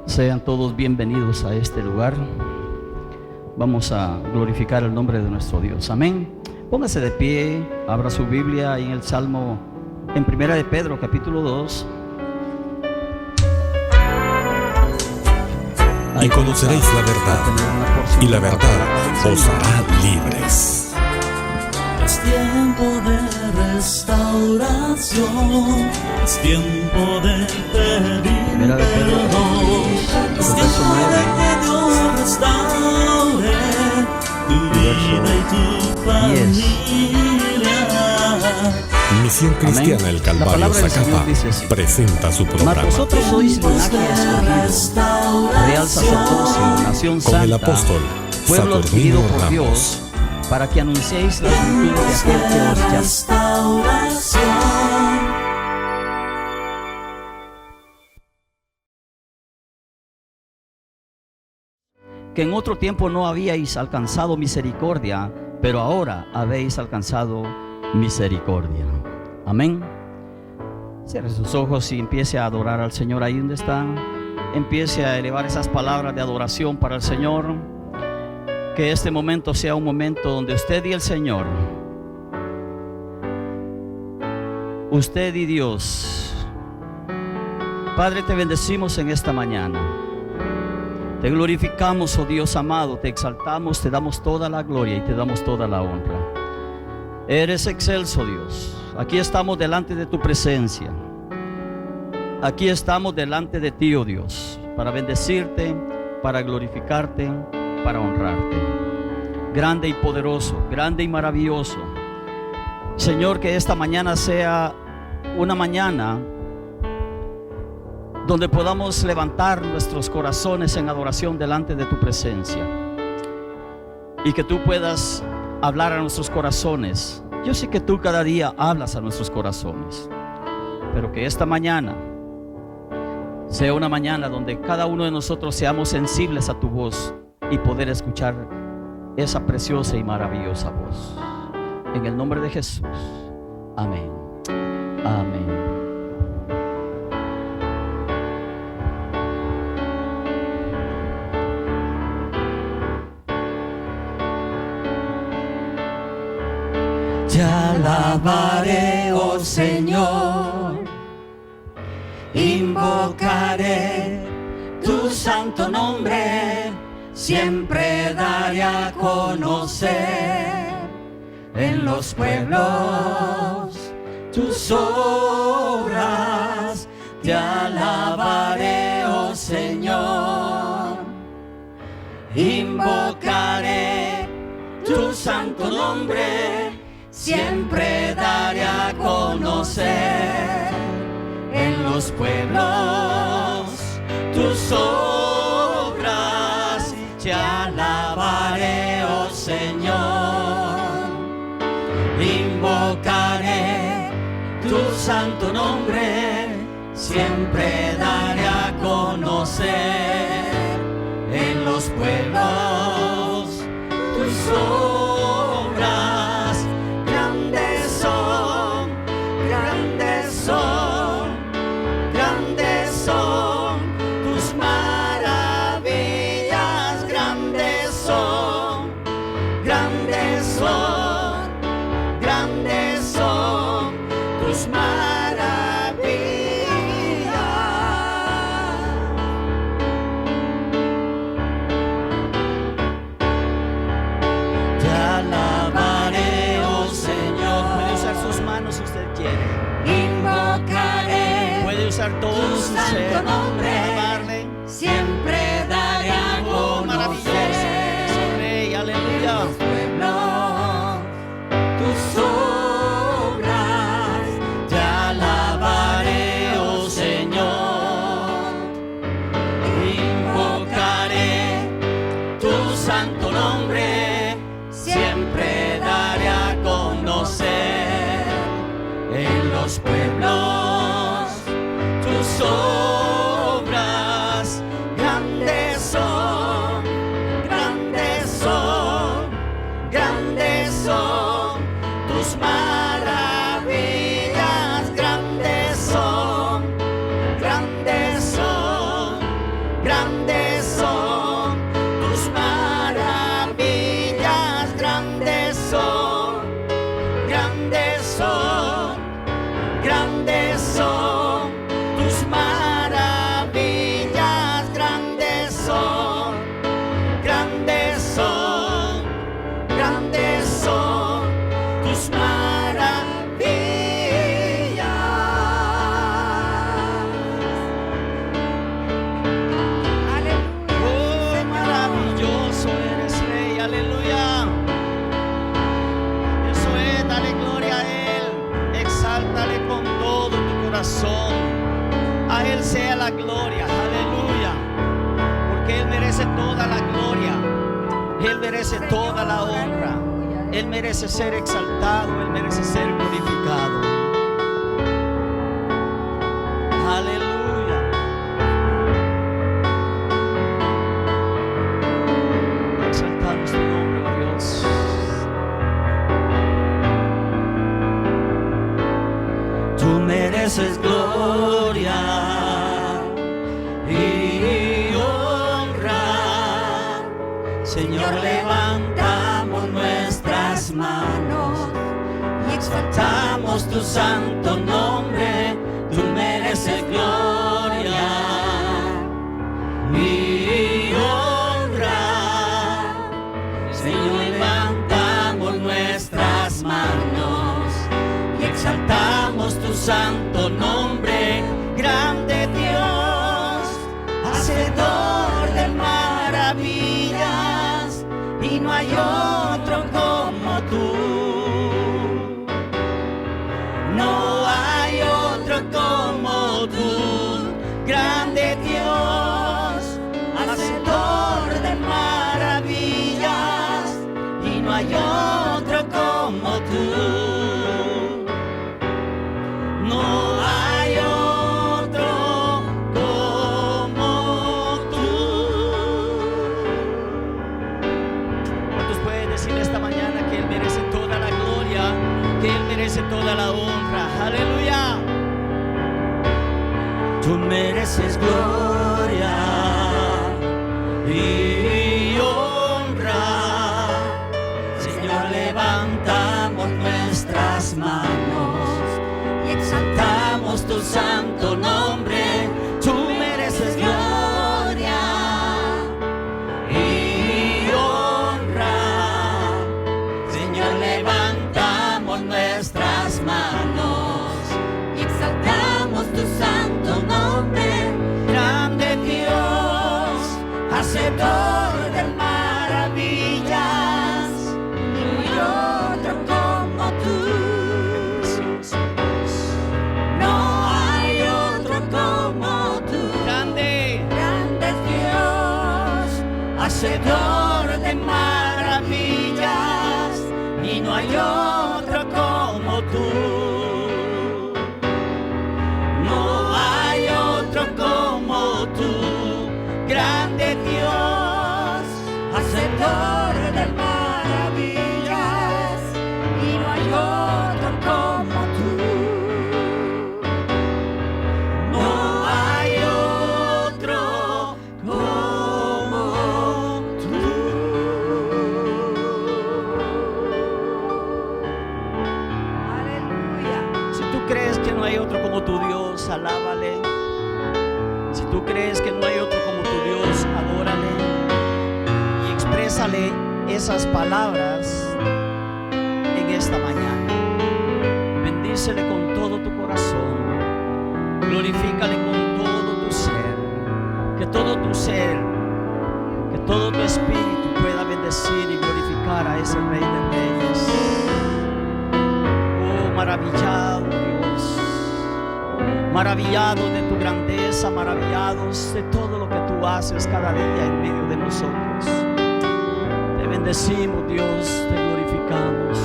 Sean todos bienvenidos a este lugar. Vamos a glorificar el nombre de nuestro Dios. Amén. Póngase de pie, abra su Biblia en el Salmo, en Primera de Pedro, capítulo 2. Y conoceréis la verdad, y la verdad os hará libres. Es tiempo de restauración, es tiempo de pedir perdón, es tiempo de que Dios restaure tu vida y tu familia. Misión Cristiana El Calvario Zacapa presenta su programa. Mas vosotros sois linaje escogido, real sacerdocio, nación Con el santa, apóstol pueblo adquirido Saturnino por Dios, Ramos. para que anunciéis las virtudes de aquel que os llama. Que en otro tiempo no habíais alcanzado misericordia, pero ahora habéis alcanzado misericordia. Amén. Cierre sus ojos y empiece a adorar al Señor ahí donde está. Empiece a elevar esas palabras de adoración para el Señor. Que este momento sea un momento donde usted y el Señor, usted y Dios. Padre, te bendecimos en esta mañana. Te glorificamos, oh Dios amado, te exaltamos, te damos toda la gloria y te damos toda la honra. Eres excelso, Dios. Aquí estamos delante de tu presencia. Aquí estamos delante de ti, oh Dios, para bendecirte, para glorificarte, para honrarte. Grande y poderoso, grande y maravilloso. Señor, que esta mañana sea una mañana donde podamos levantar nuestros corazones en adoración delante de tu presencia, y que tú puedas hablar a nuestros corazones. Yo sé que tú cada día hablas a nuestros corazones, pero que esta mañana sea una mañana donde cada uno de nosotros seamos sensibles a tu voz y poder escuchar esa preciosa y maravillosa voz. En el nombre de Jesús. Amén. Amén. Te alabaré, oh Señor, invocaré tu santo nombre, siempre daré a conocer en los pueblos tus obras. Te alabaré, oh Señor, invocaré tu santo nombre, siempre daré a conocer en los pueblos tus obras. Te alabaré, oh Señor, invocaré tu santo nombre, siempre daré a conocer en los pueblos tus obras. Grandes son, grandes son, grandes son tus maravillas. Grandes son, grandes son, grandes son tus maravillas. Te alabaré, oh Señor. Puede usar sus manos si usted quiere. Invocaré Puede usar todo tu su santo ser. nombre, Alabarle. siempre daré a Oh, maravilloso conocer es el Rey. Aleluya. los pueblos tus obras. Te alabaré, oh Señor, invocaré tu santo nombre, siempre daré a conocer en los pueblos tus obras. Grandes son, gloria, aleluya, porque Él merece toda la gloria, Él merece toda la honra, Él merece ser exaltado, Él merece ser glorificado. Aleluya. Exaltamos tu nombre, oh Dios. Tú mereces gloria y honra. Señor, levantamos nuestras manos y exaltamos tu santo nombre. Tú mereces gloria y honra. Señor, levantamos nuestras manos y exaltamos tu santo nombre. Grande Dios, hacedor de maravillas, y no hay otro como tú. No hay otro como tú. Grande Dios, hacedor de maravillas, y no hay otro como tú. No hay otro como tú. ¿Cuántos pueden decir esta mañana que Él merece toda la gloria, que Él merece toda la honra? Aleluya. Tú mereces gloria y honra. Señor, levantamos nuestras manos y exaltamos tu santo nombre. Tú mereces gloria y honra. Señor, levantamos nuestras manos y exaltamos tu santo nombre. Grande Dios, hacedor de maravillas, y no hay otro como tú. No hay otro como tú. Grande, grande Dios, hacedor de maravillas, y no hay otro como tú. No hay otro como tú. Grande Dios, hacedor de maravillas, y no hay otro como tú. No hay otro como tú. Aleluya. Si tú crees que no hay otro como tu Dios, alábale. Si tú crees que no hay otro como tu Dios, adórale y exprésale esas palabras en esta mañana. Bendícele con todo tu corazón, glorifícale con todo tu ser, que todo tu ser, que todo tu espíritu pueda bendecir y glorificar a ese Rey de Reyes. Oh, maravillado Dios, maravillados de tu grandeza, maravillados de todo lo que tú haces cada día en medio de nosotros. Te bendecimos, Dios, te glorificamos.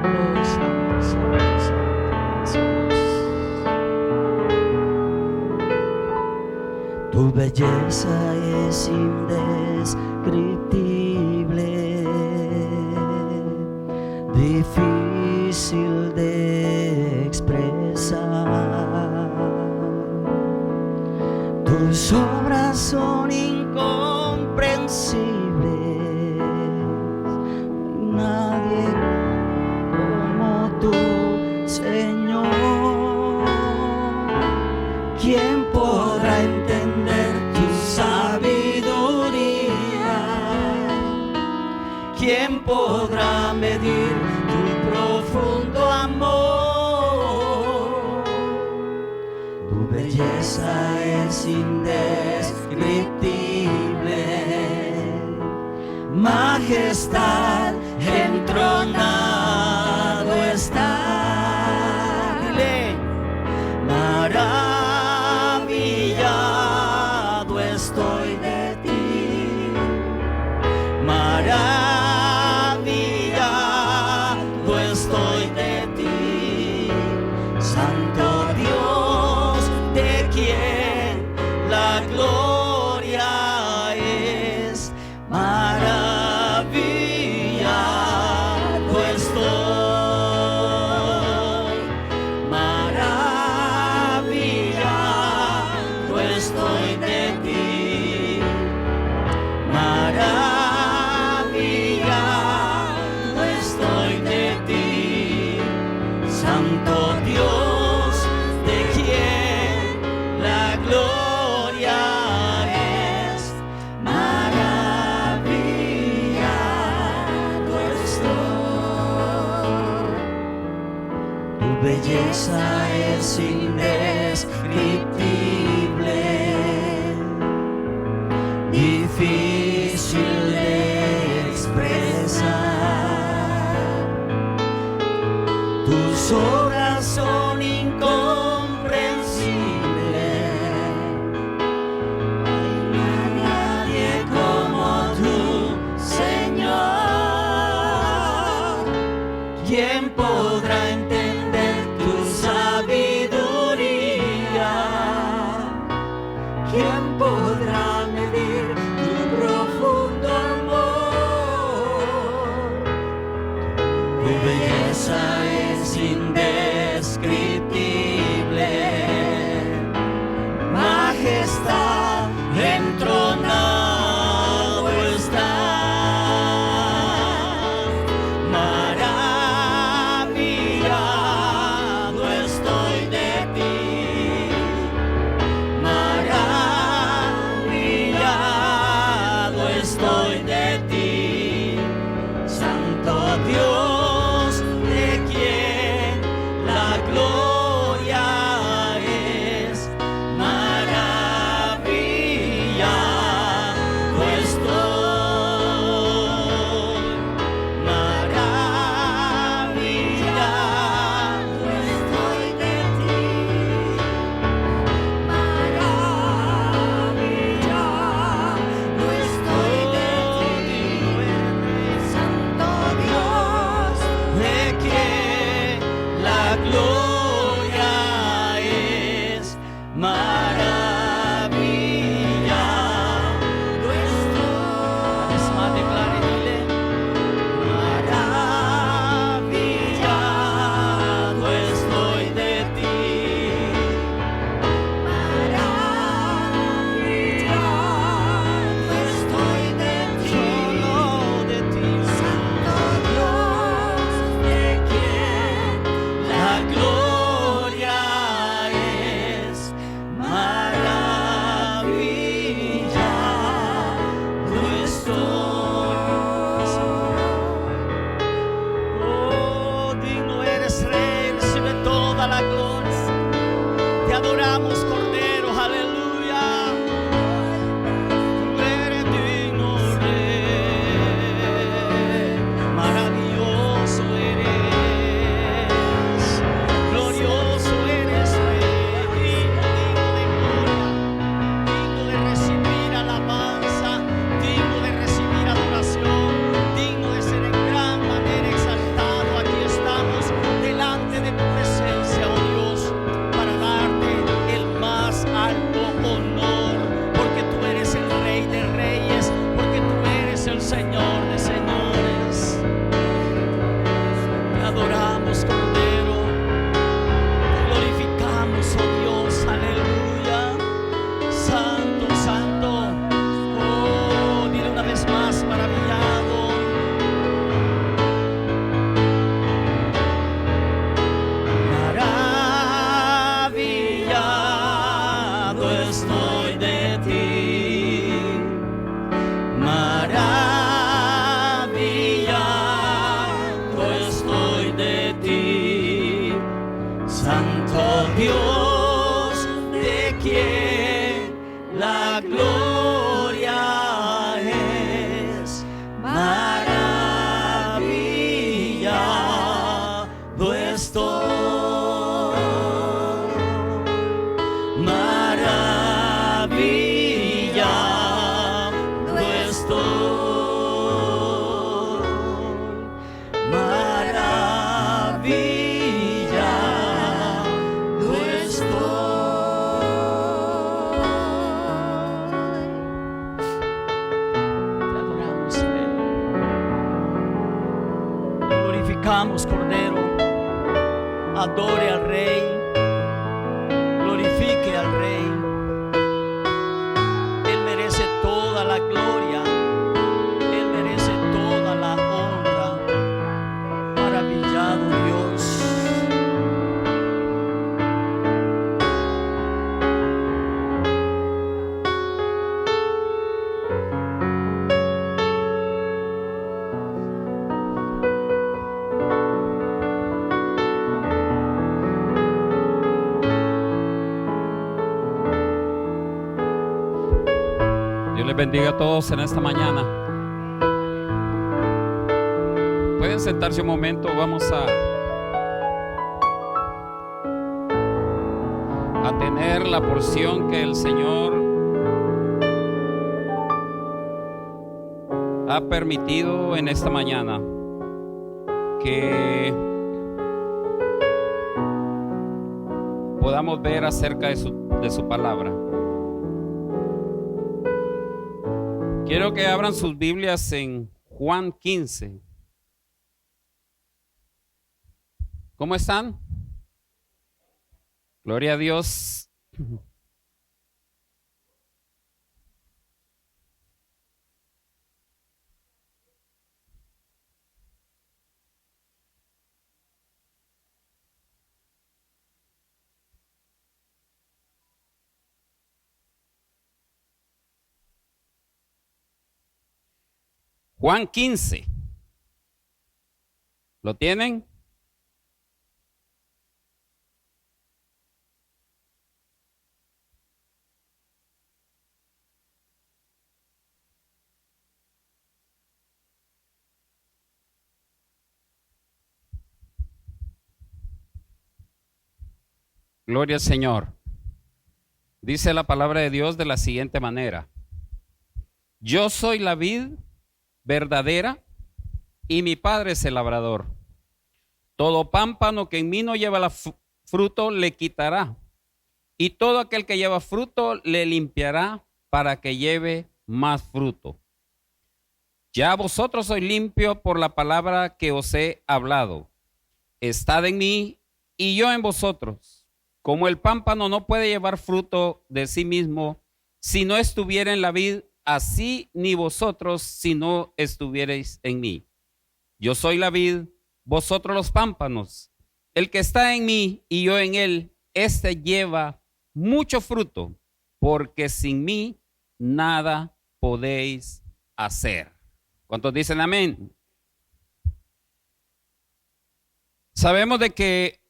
Oh, santo, santo, santo, Dios. Tu belleza es indescriptible, difícil de expresar. Tus obras son incomprensibles. Nadie como tú, Señor. ¿Quién podrá entender tu sabiduría? ¿Quién podrá medir tu profundo amor? Tu belleza es indescriptible, majestad entronado está. Dile, maravilla. belleza es indescriptible, difícil de expresar. Tus obras son incomprensibles. No hay nadie como tú, Señor. ¿Quién podrá entender tu sabiduría? ¿Quién podrá medir tu profundo amor? Tu belleza es indescriptible, majestad entronado estás, maravillado estoy de ti, maravillado estoy de ti, Santo Dios, de quien la gloria es, maravillado estoy, maravillado estoy de ti, maravillado estoy de ti, Santo Dios, de quien la gloria es, maravillado estoy. Es más, declare, dile, maravillado estoy de ti, maravillado estoy de ti, solo de ti, Santo Dios, de quien la gloria es, maravillado estoy. Oh, digno eres, Rey, recibe toda la gloria. Te adoramos, Cordero, aleluya. Tú eres digno, Rey, maravilloso eres, glorioso eres, Rey, digno de gloria, digno de recibir alabanza, digno de recibir adoración, digno de ser en gran manera exaltado. Aquí estamos delante de tu presencia, oh Dios, para darte el más alto honor, porque tú eres el Rey de Reyes, porque tú eres el Señor de señores. Te adoramos, Cordero, te glorificamos, oh Dios, aleluya. Santo, santo, oh, dile una vez más, maravillado. Maravillado estoy de ti, maravillado estoy de ti, Santo Dios, de quien la gloria es, maravillado estoy, maravillado estoy, maravillado estoy. Te adoramos, Rey. Te glorificamos, Cordero. Adore al Rey, glorifique al Rey. Él merece toda la gloria, Él merece toda la honra. Maravillado Dios. Dios les bendiga a todos en esta mañana. Pueden sentarse un momento, vamos a tener la porción que el Señor ha permitido en esta mañana, que podamos ver acerca de su palabra. Quiero que abran sus Biblias en Juan 15. ¿Cómo están? Gloria a Dios. Juan 15. ¿Lo tienen? Gloria al Señor. Dice la palabra de Dios de la siguiente manera: yo soy la vid verdadera y mi Padre es el labrador. Todo pámpano que en mí no lleva fruto le quitará, y todo aquel que lleva fruto le limpiará para que lleve más fruto. Ya vosotros sois limpios por la palabra que os he hablado. Estad en mí y yo en vosotros. Como el pámpano no puede llevar fruto de sí mismo si no estuviera en la vid, así ni vosotros si no estuvierais en mí. Yo soy la vid, vosotros los pámpanos. El que está en mí y yo en él, éste lleva mucho fruto, porque sin mí nada podéis hacer. ¿Cuántos dicen amén? Sabemos de que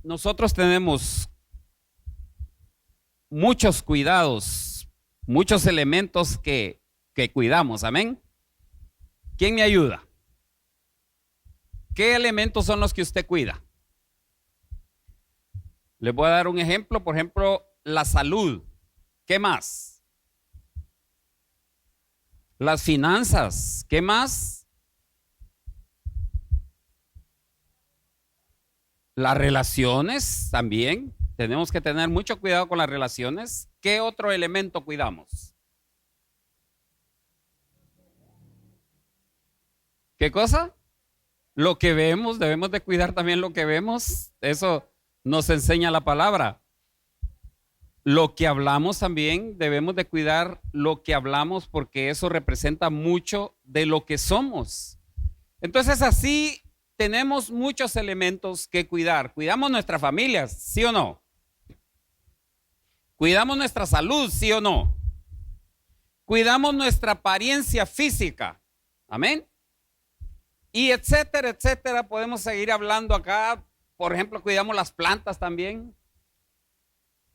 nosotros tenemos muchos cuidados, muchos elementos que cuidamos, amén. ¿Quién me ayuda? ¿Qué elementos son los que usted cuida? Les voy a dar un ejemplo, por ejemplo, la salud. ¿Qué más? Las finanzas. ¿Qué más? Las relaciones también. Tenemos que tener mucho cuidado con las relaciones. ¿Qué otro elemento cuidamos? ¿Qué cosa? Lo que vemos, debemos de cuidar también lo que vemos. Eso nos enseña la palabra. Lo que hablamos también, debemos de cuidar lo que hablamos, porque eso representa mucho de lo que somos. Entonces así tenemos muchos elementos que cuidar. Cuidamos nuestras familias, ¿sí o no? Cuidamos nuestra salud, ¿sí o no? Cuidamos nuestra apariencia física, amén. Y etcétera, etcétera. Podemos seguir hablando acá. Por ejemplo, cuidamos las plantas también.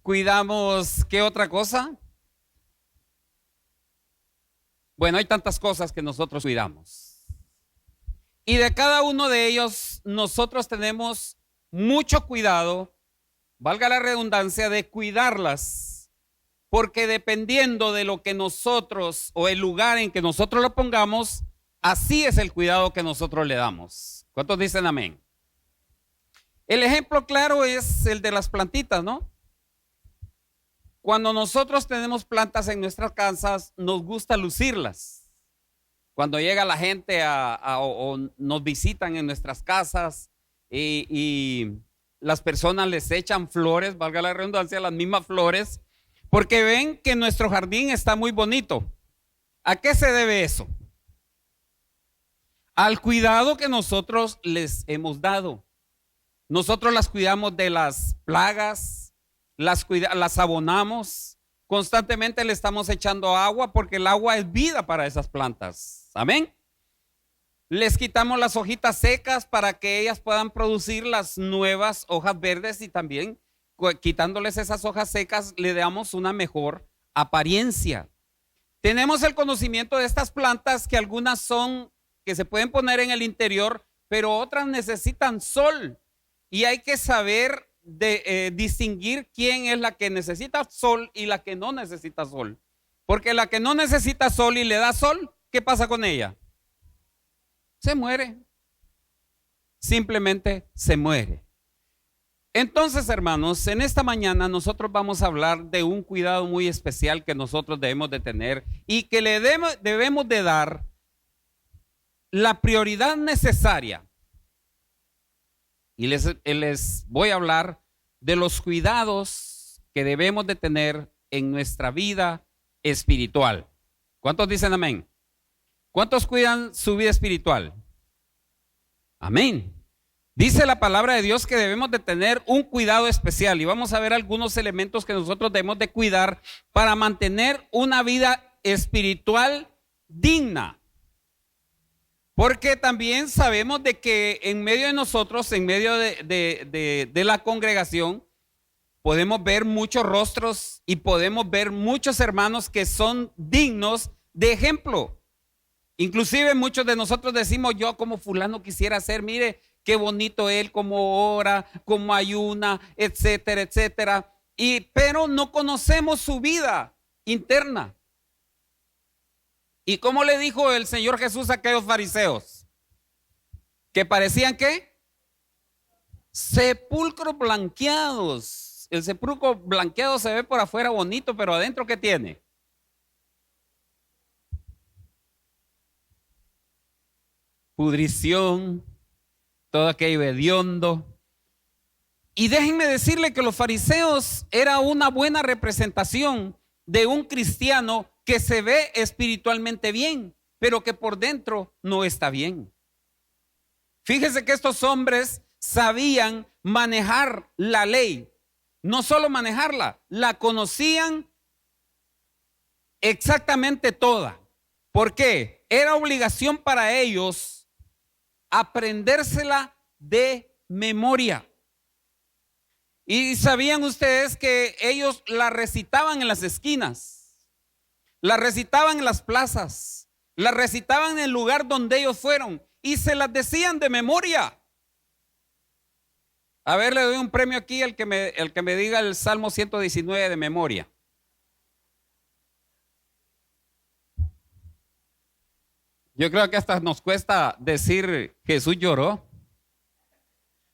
Cuidamos, ¿qué otra cosa? Bueno, hay tantas cosas que nosotros cuidamos. Y de cada uno de ellos nosotros tenemos mucho cuidado, valga la redundancia, de cuidarlas, porque dependiendo de lo que nosotros o el lugar en que nosotros lo pongamos, así es el cuidado que nosotros le damos. ¿Cuántos dicen amén? El ejemplo claro es el de las plantitas, ¿no? Cuando nosotros tenemos plantas en nuestras casas, nos gusta lucirlas. Cuando llega la gente o nos visitan en nuestras casas y las personas les echan flores, valga la redundancia, las mismas flores, porque ven que nuestro jardín está muy bonito. ¿A qué se debe eso? Al cuidado que nosotros les hemos dado. Nosotros las cuidamos de las plagas, las abonamos, constantemente le estamos echando agua, porque el agua es vida para esas plantas. Amén. Les quitamos las hojitas secas para que ellas puedan producir las nuevas hojas verdes, y también quitándoles esas hojas secas le damos una mejor apariencia. Tenemos el conocimiento de estas plantas que algunas son que se pueden poner en el interior, pero otras necesitan sol. Y hay que saber distinguir quién es la que necesita sol y la que no necesita sol. Porque la que no necesita sol y le da sol, ¿qué pasa con ella? Se muere. Simplemente se muere. Entonces, hermanos, en esta mañana nosotros vamos a hablar de un cuidado muy especial que nosotros debemos de tener y que le debemos de dar la prioridad necesaria. Y les voy a hablar de los cuidados que debemos de tener en nuestra vida espiritual. ¿Cuántos dicen amén? ¿Cuántos cuidan su vida espiritual? Amén. Dice la palabra de Dios que debemos de tener un cuidado especial y vamos a ver algunos elementos que nosotros debemos de cuidar para mantener una vida espiritual digna. Porque también sabemos de que en medio de nosotros, en medio de la congregación, podemos ver muchos rostros y podemos ver muchos hermanos que son dignos de ejemplo. Inclusive muchos de nosotros decimos, yo como fulano quisiera ser, mire qué bonito él, cómo ora, cómo ayuna, etcétera, etcétera. Pero no conocemos su vida interna. ¿Y cómo le dijo el Señor Jesús a aquellos fariseos? Que parecían ¿qué? Sepulcros blanqueados. El sepulcro blanqueado se ve por afuera bonito, pero adentro ¿qué tiene? Pudrición, todo aquello hediondo. Y déjenme decirle que los fariseos era una buena representación de un cristiano que se ve espiritualmente bien, pero que por dentro no está bien. Fíjese que estos hombres sabían manejar la ley, no solo manejarla, la conocían exactamente toda. ¿Por qué? Era obligación para ellos aprendérsela de memoria. Y sabían ustedes que ellos la recitaban en las esquinas. La recitaban en las plazas, la recitaban en el lugar donde ellos fueron y se las decían de memoria. A ver, le doy un premio aquí al que me diga el Salmo 119 de memoria. Yo creo que hasta nos cuesta decir Jesús lloró.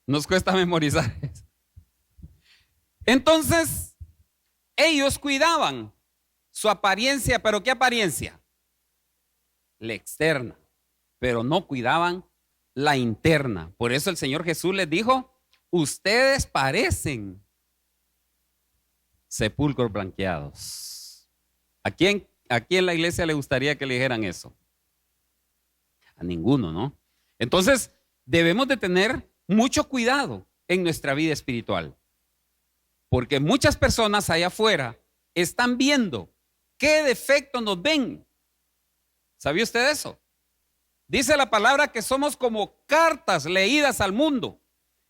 Nos cuesta memorizar eso. Entonces, ellos cuidaban su apariencia, pero ¿qué apariencia? La externa, pero no cuidaban la interna. Por eso el Señor Jesús les dijo, ustedes parecen sepulcros blanqueados. ¿A quién en la iglesia le gustaría que le dijeran eso? A ninguno, ¿no? Entonces, debemos de tener mucho cuidado en nuestra vida espiritual. Porque muchas personas allá afuera están viendo qué defectos nos ven. ¿Sabía usted eso? Dice la palabra que somos como cartas leídas al mundo.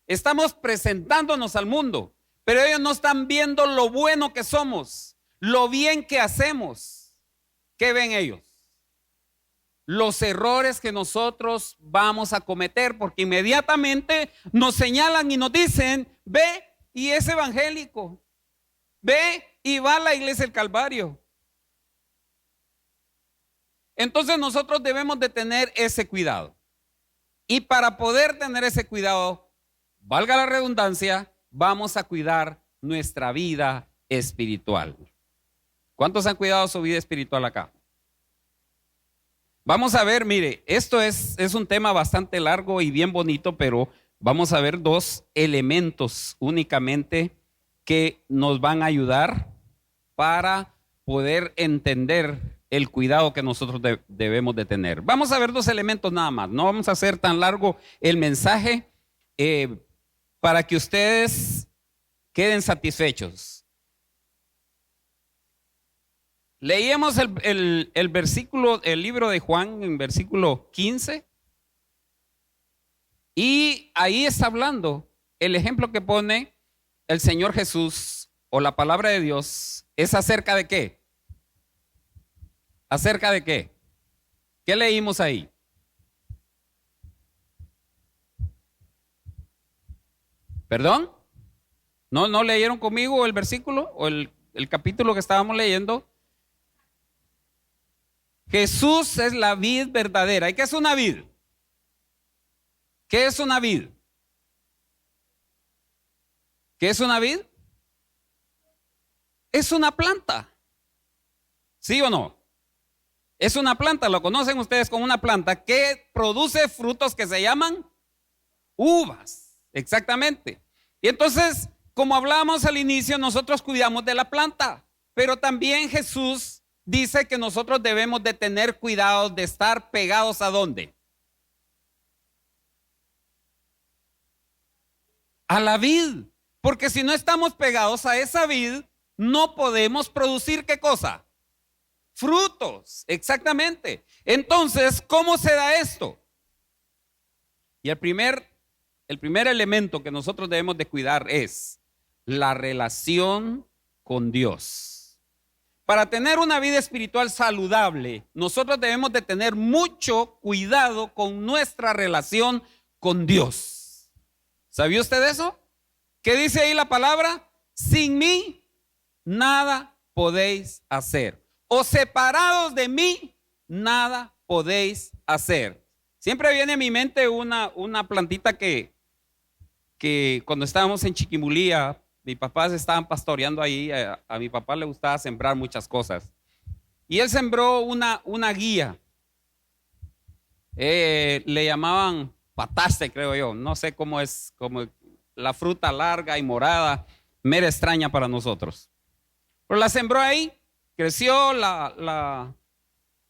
Estamos presentándonos al mundo, pero ellos no están viendo lo bueno que somos, lo bien que hacemos. ¿Qué ven ellos? Los errores que nosotros vamos a cometer, porque inmediatamente nos señalan y nos dicen, ve y es evangélico, ve y va a la iglesia del Calvario. Entonces nosotros debemos de tener ese cuidado. Y para poder tener ese cuidado, valga la redundancia, vamos a cuidar nuestra vida espiritual. ¿Cuántos han cuidado su vida espiritual acá? Vamos a ver, mire, esto es un tema bastante largo y bien bonito, pero vamos a ver dos elementos únicamente que nos van a ayudar para poder entender el cuidado que nosotros debemos de tener. Vamos a ver dos elementos nada más, no vamos a hacer tan largo el mensaje para que ustedes queden satisfechos. Leíamos el versículo, el libro de Juan en versículo 15 y ahí está hablando el ejemplo que pone el Señor Jesús o la palabra de Dios es acerca de ¿qué? ¿Acerca de qué? ¿Qué leímos ahí? ¿Perdón? ¿No leyeron conmigo el versículo o el capítulo que estábamos leyendo? Jesús es la vid verdadera. ¿Y qué es una vid? ¿Qué es una vid? ¿Qué es una vid? Es una planta. ¿Sí o no? Es una planta, lo conocen ustedes como una planta que produce frutos que se llaman uvas. Exactamente. Y entonces, como hablábamos al inicio, nosotros cuidamos de la planta, pero también Jesús dice que nosotros debemos de tener cuidado de estar pegados ¿a dónde? A la vid, porque si no estamos pegados a esa vid, no podemos producir ¿qué cosa? Frutos, exactamente. Entonces, ¿cómo se da esto? Y el primer elemento que nosotros debemos de cuidar es la relación con Dios. Para tener una vida espiritual saludable, nosotros debemos de tener mucho cuidado con nuestra relación con Dios. ¿Sabía usted eso? ¿Qué dice ahí la palabra? Sin mí, nada podéis hacer. O separados de mí, nada podéis hacer. Siempre viene a mi mente una plantita que cuando estábamos en Chiquimulía, mis papás estaban pastoreando ahí. A mi papá le gustaba sembrar muchas cosas. Y él sembró una guía. Le llamaban pataste, creo yo. No sé cómo es, como la fruta larga y morada, mera extraña para nosotros. Pero la sembró ahí. Creció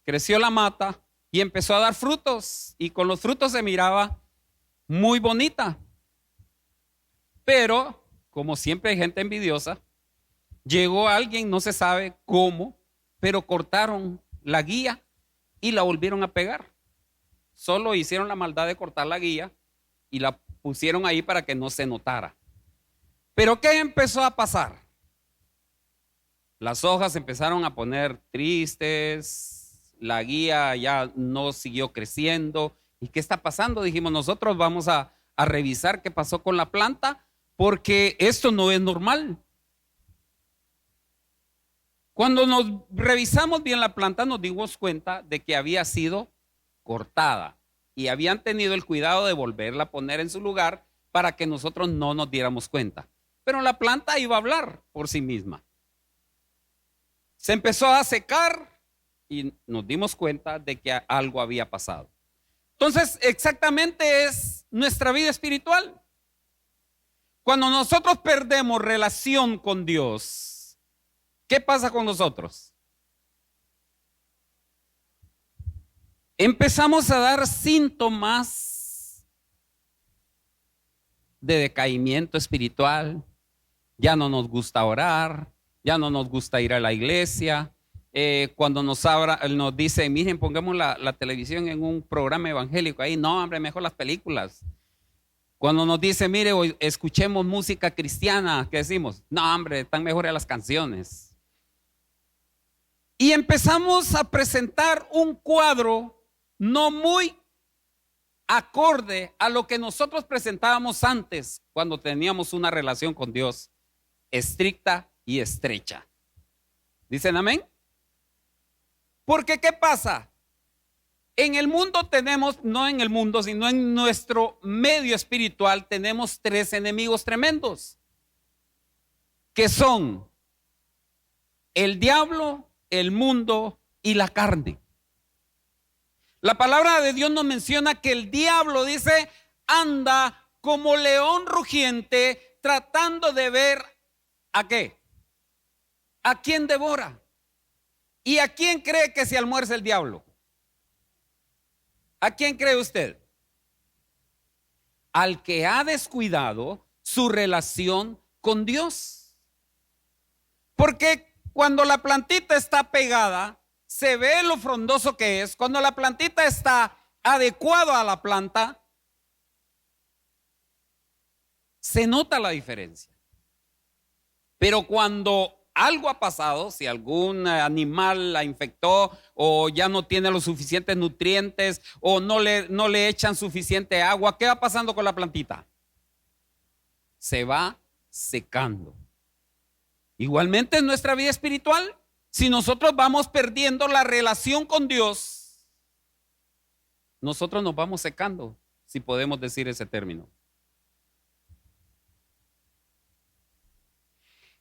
creció la mata y empezó a dar frutos, y con los frutos se miraba muy bonita. Pero, como siempre hay gente envidiosa, llegó alguien, no se sabe cómo, pero cortaron la guía y la volvieron a pegar. Solo hicieron la maldad de cortar la guía y la pusieron ahí para que no se notara. Pero ¿qué empezó a pasar? Las hojas empezaron a poner tristes, la guía ya no siguió creciendo. ¿Y qué está pasando? Dijimos, nosotros vamos a revisar qué pasó con la planta, porque esto no es normal. Cuando nos revisamos bien la planta, nos dimos cuenta de que había sido cortada y habían tenido el cuidado de volverla a poner en su lugar para que nosotros no nos diéramos cuenta. Pero la planta iba a hablar por sí misma. Se empezó a secar y nos dimos cuenta de que algo había pasado. Entonces, exactamente es nuestra vida espiritual. Cuando nosotros perdemos relación con Dios, ¿qué pasa con nosotros? Empezamos a dar síntomas de decaimiento espiritual. Ya no nos gusta orar, ya no nos gusta ir a la iglesia. Cuando nos dice, miren, pongamos la televisión en un programa evangélico ahí, no, hombre, mejor las películas. Cuando nos dice, mire, hoy escuchemos música cristiana, ¿qué decimos? No, hombre, están mejores las canciones. Y empezamos a presentar un cuadro no muy acorde a lo que nosotros presentábamos antes, cuando teníamos una relación con Dios estricta y estrecha. ¿Dicen amén? Porque ¿qué pasa? En el mundo tenemos, no en el mundo, sino en nuestro medio espiritual, tenemos tres enemigos tremendos, que son el diablo, el mundo y la carne. La palabra de Dios nos menciona que el diablo, dice, anda como león rugiente tratando de ver ¿a qué? ¿A quién devora? ¿Y a quién cree que se almuerza el diablo? ¿A quién cree usted? Al que ha descuidado su relación con Dios. Porque cuando la plantita está pegada, se ve lo frondoso que es. Cuando la plantita está adecuada a la planta, se nota la diferencia. Pero cuando algo ha pasado, si algún animal la infectó o ya no tiene los suficientes nutrientes o no le echan suficiente agua, ¿qué va pasando con la plantita? Se va secando. Igualmente en nuestra vida espiritual, si nosotros vamos perdiendo la relación con Dios, nosotros nos vamos secando, si podemos decir ese término.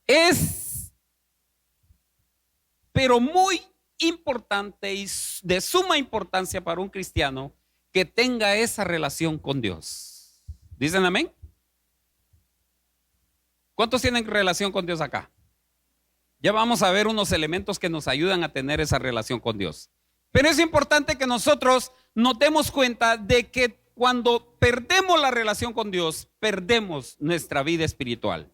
Es, pero muy importante y de suma importancia para un cristiano que tenga esa relación con Dios. ¿Dicen amén? ¿Cuántos tienen relación con Dios acá? Ya vamos a ver unos elementos que nos ayudan a tener esa relación con Dios. Pero es importante que nosotros nos demos cuenta de que cuando perdemos la relación con Dios, perdemos nuestra vida espiritual.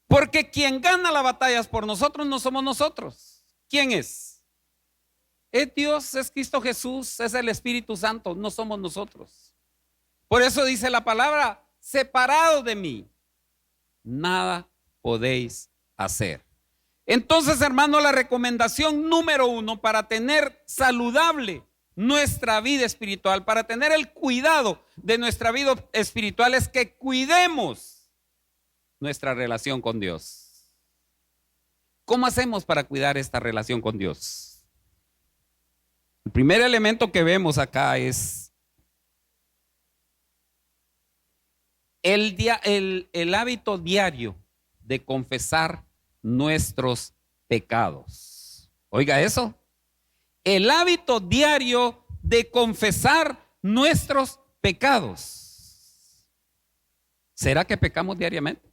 Porque quien gana las batallas por nosotros no somos nosotros. ¿Quién es? Es Dios, es Cristo Jesús, es el Espíritu Santo, no somos nosotros. Por eso dice la palabra, separados de mí, nada podéis hacer. Entonces, hermano, la recomendación número 1 para tener saludable nuestra vida espiritual, para tener el cuidado de nuestra vida espiritual, es que cuidemos nuestra relación con Dios. ¿Cómo hacemos para cuidar esta relación con Dios? El primer elemento que vemos acá es el hábito diario de confesar nuestros pecados. Oiga eso. El hábito diario de confesar nuestros pecados. ¿Será que pecamos diariamente?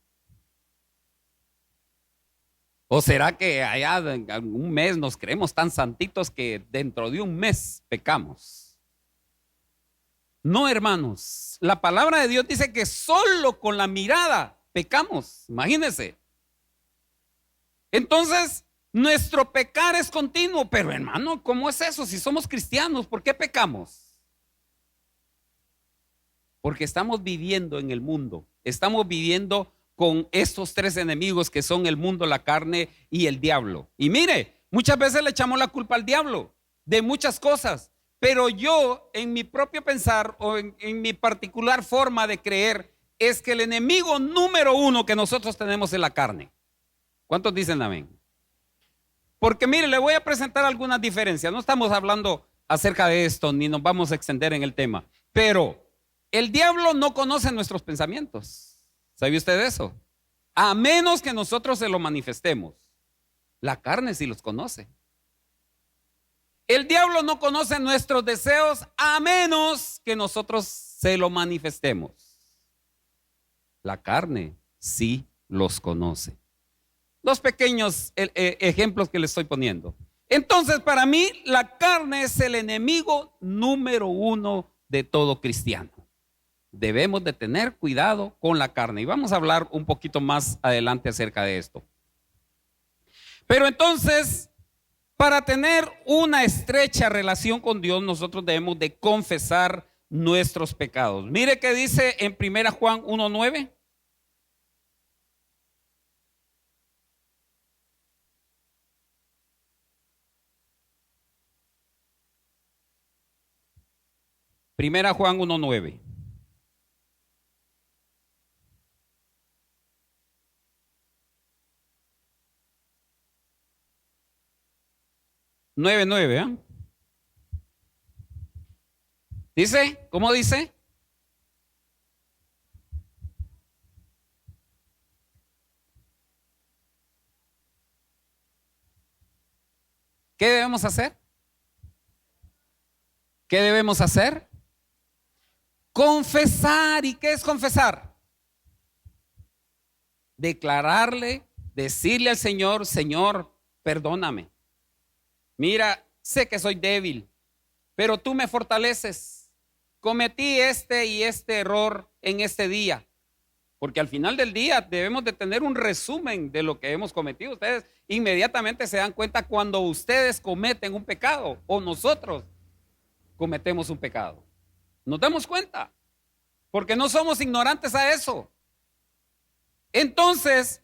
¿O será que allá en algún mes nos creemos tan santitos que dentro de un mes pecamos? No, hermanos. La palabra de Dios dice que solo con la mirada pecamos. Imagínense. Entonces, nuestro pecar es continuo. Pero hermano, ¿cómo es eso? Si somos cristianos, ¿por qué pecamos? Porque estamos viviendo en el mundo. Estamos viviendo con estos tres enemigos que son el mundo, la carne y el diablo. Y mire, muchas veces le echamos la culpa al diablo de muchas cosas, pero yo en mi propio pensar o en mi particular forma de creer es que el enemigo número 1 que nosotros tenemos es la carne. ¿Cuántos dicen amén? Porque mire, le voy a presentar algunas diferencias. No estamos hablando acerca de esto ni nos vamos a extender en el tema, pero el diablo no conoce nuestros pensamientos. ¿Sabe usted eso? A menos que nosotros se lo manifestemos. La carne sí los conoce. El diablo no conoce nuestros deseos a menos que nosotros se lo manifestemos. La carne sí los conoce. Dos pequeños ejemplos que le estoy poniendo. Entonces, para mí, la carne es el enemigo número 1 de todo cristiano. Debemos de tener cuidado con la carne y vamos a hablar un poquito más adelante acerca de esto. Pero entonces, para tener una estrecha relación con Dios, nosotros debemos de confesar nuestros pecados. Mire que dice en 1 Juan 1:9. Primera Juan 1:9. 9:9, ¿eh? Dice, ¿cómo dice? ¿Qué debemos hacer? ¿Qué debemos hacer? Confesar. ¿Y qué es confesar? Declararle, decirle al Señor, Señor, perdóname. Mira, sé que soy débil, pero tú me fortaleces. Cometí este y este error en este día. Porque al final del día debemos de tener un resumen de lo que hemos cometido. Ustedes inmediatamente se dan cuenta cuando ustedes cometen un pecado o nosotros cometemos un pecado. Nos damos cuenta, porque no somos ignorantes a eso. Entonces,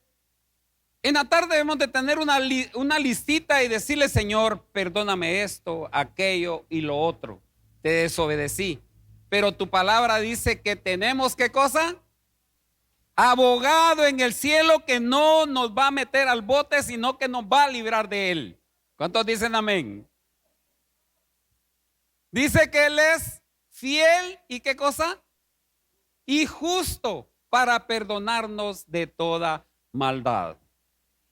En la tarde debemos de tener una listita y decirle: Señor, perdóname esto, aquello y lo otro. Te desobedecí. Pero tu palabra dice que tenemos, ¿qué cosa? Abogado en el cielo que no nos va a meter al bote, sino que nos va a librar de él. ¿Cuántos dicen amén? Dice que Él es fiel y ¿qué cosa? Y justo para perdonarnos de toda maldad.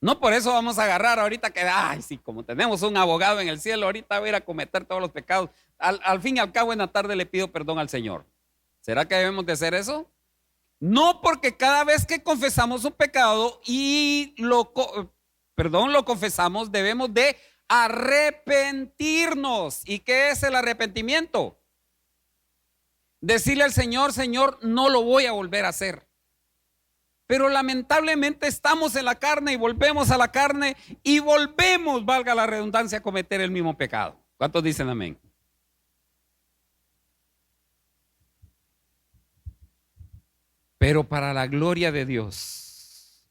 No por eso vamos a agarrar ahorita que, ay, sí, como tenemos un abogado en el cielo, ahorita voy a ir a cometer todos los pecados. Al fin y al cabo, en la tarde le pido perdón al Señor. ¿Será que debemos de hacer eso? No, porque cada vez que confesamos un pecado y lo confesamos, debemos de arrepentirnos. ¿Y qué es el arrepentimiento? Decirle al Señor: Señor, no lo voy a volver a hacer. Pero lamentablemente estamos en la carne y volvemos a la carne y volvemos, valga la redundancia, a cometer el mismo pecado. ¿Cuántos dicen amén? Pero para la gloria de Dios,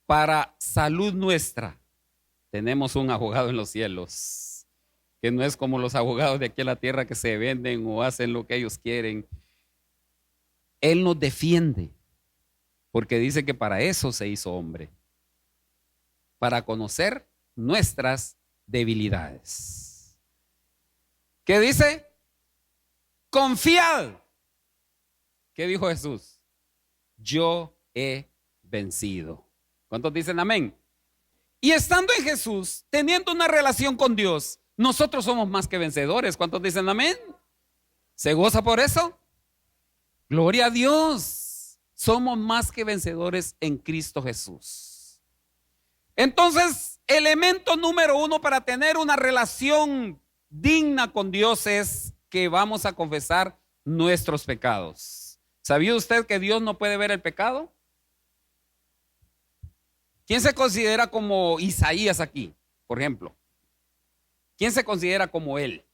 para salud nuestra, tenemos un abogado en los cielos, que no es como los abogados de aquí en la tierra que se venden o hacen lo que ellos quieren. Él nos defiende, porque dice que para eso se hizo hombre, para conocer nuestras debilidades. ¿Qué dice? Confiad. ¿Qué dijo Jesús? Yo he vencido. ¿Cuántos dicen amén? Y estando en Jesús, teniendo una relación con Dios, nosotros somos más que vencedores. ¿Cuántos dicen amén? ¿Se goza por eso? Gloria a Dios. Somos más que vencedores en Cristo Jesús. Entonces, elemento número 1 para tener una relación digna con Dios es que vamos a confesar nuestros pecados. ¿Sabía usted que Dios no puede ver el pecado? ¿Quién se considera como Isaías aquí, por ejemplo? ¿Quién se considera como él?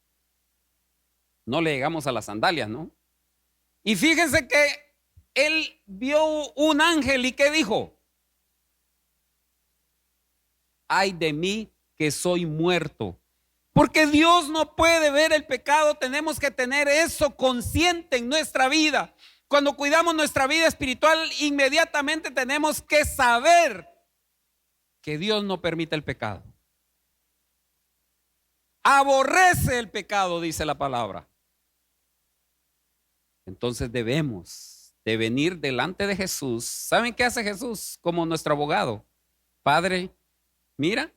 No le llegamos a las sandalias, ¿no? Y fíjense que él vio un ángel y ¿qué dijo? Ay de mí que soy muerto. Porque Dios no puede ver el pecado, tenemos que tener eso consciente en nuestra vida. Cuando cuidamos nuestra vida espiritual, inmediatamente tenemos que saber que Dios no permite el pecado. Aborrece el pecado, dice la palabra. Entonces debemos de venir delante de Jesús. ¿Saben qué hace Jesús como nuestro abogado? Padre, mira,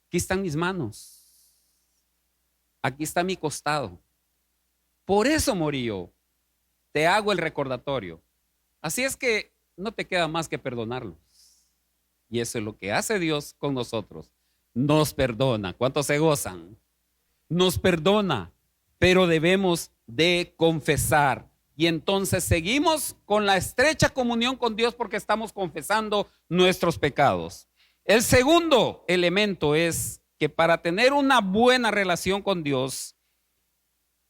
aquí están mis manos. Aquí está mi costado. Por eso morí yo. Te hago el recordatorio. Así es que no te queda más que perdonarlos. Y eso es lo que hace Dios con nosotros. Nos perdona. ¿Cuántos se gozan? Nos perdona, pero debemos de confesar. Y entonces seguimos con la estrecha comunión con Dios porque estamos confesando nuestros pecados. El segundo elemento es que para tener una buena relación con Dios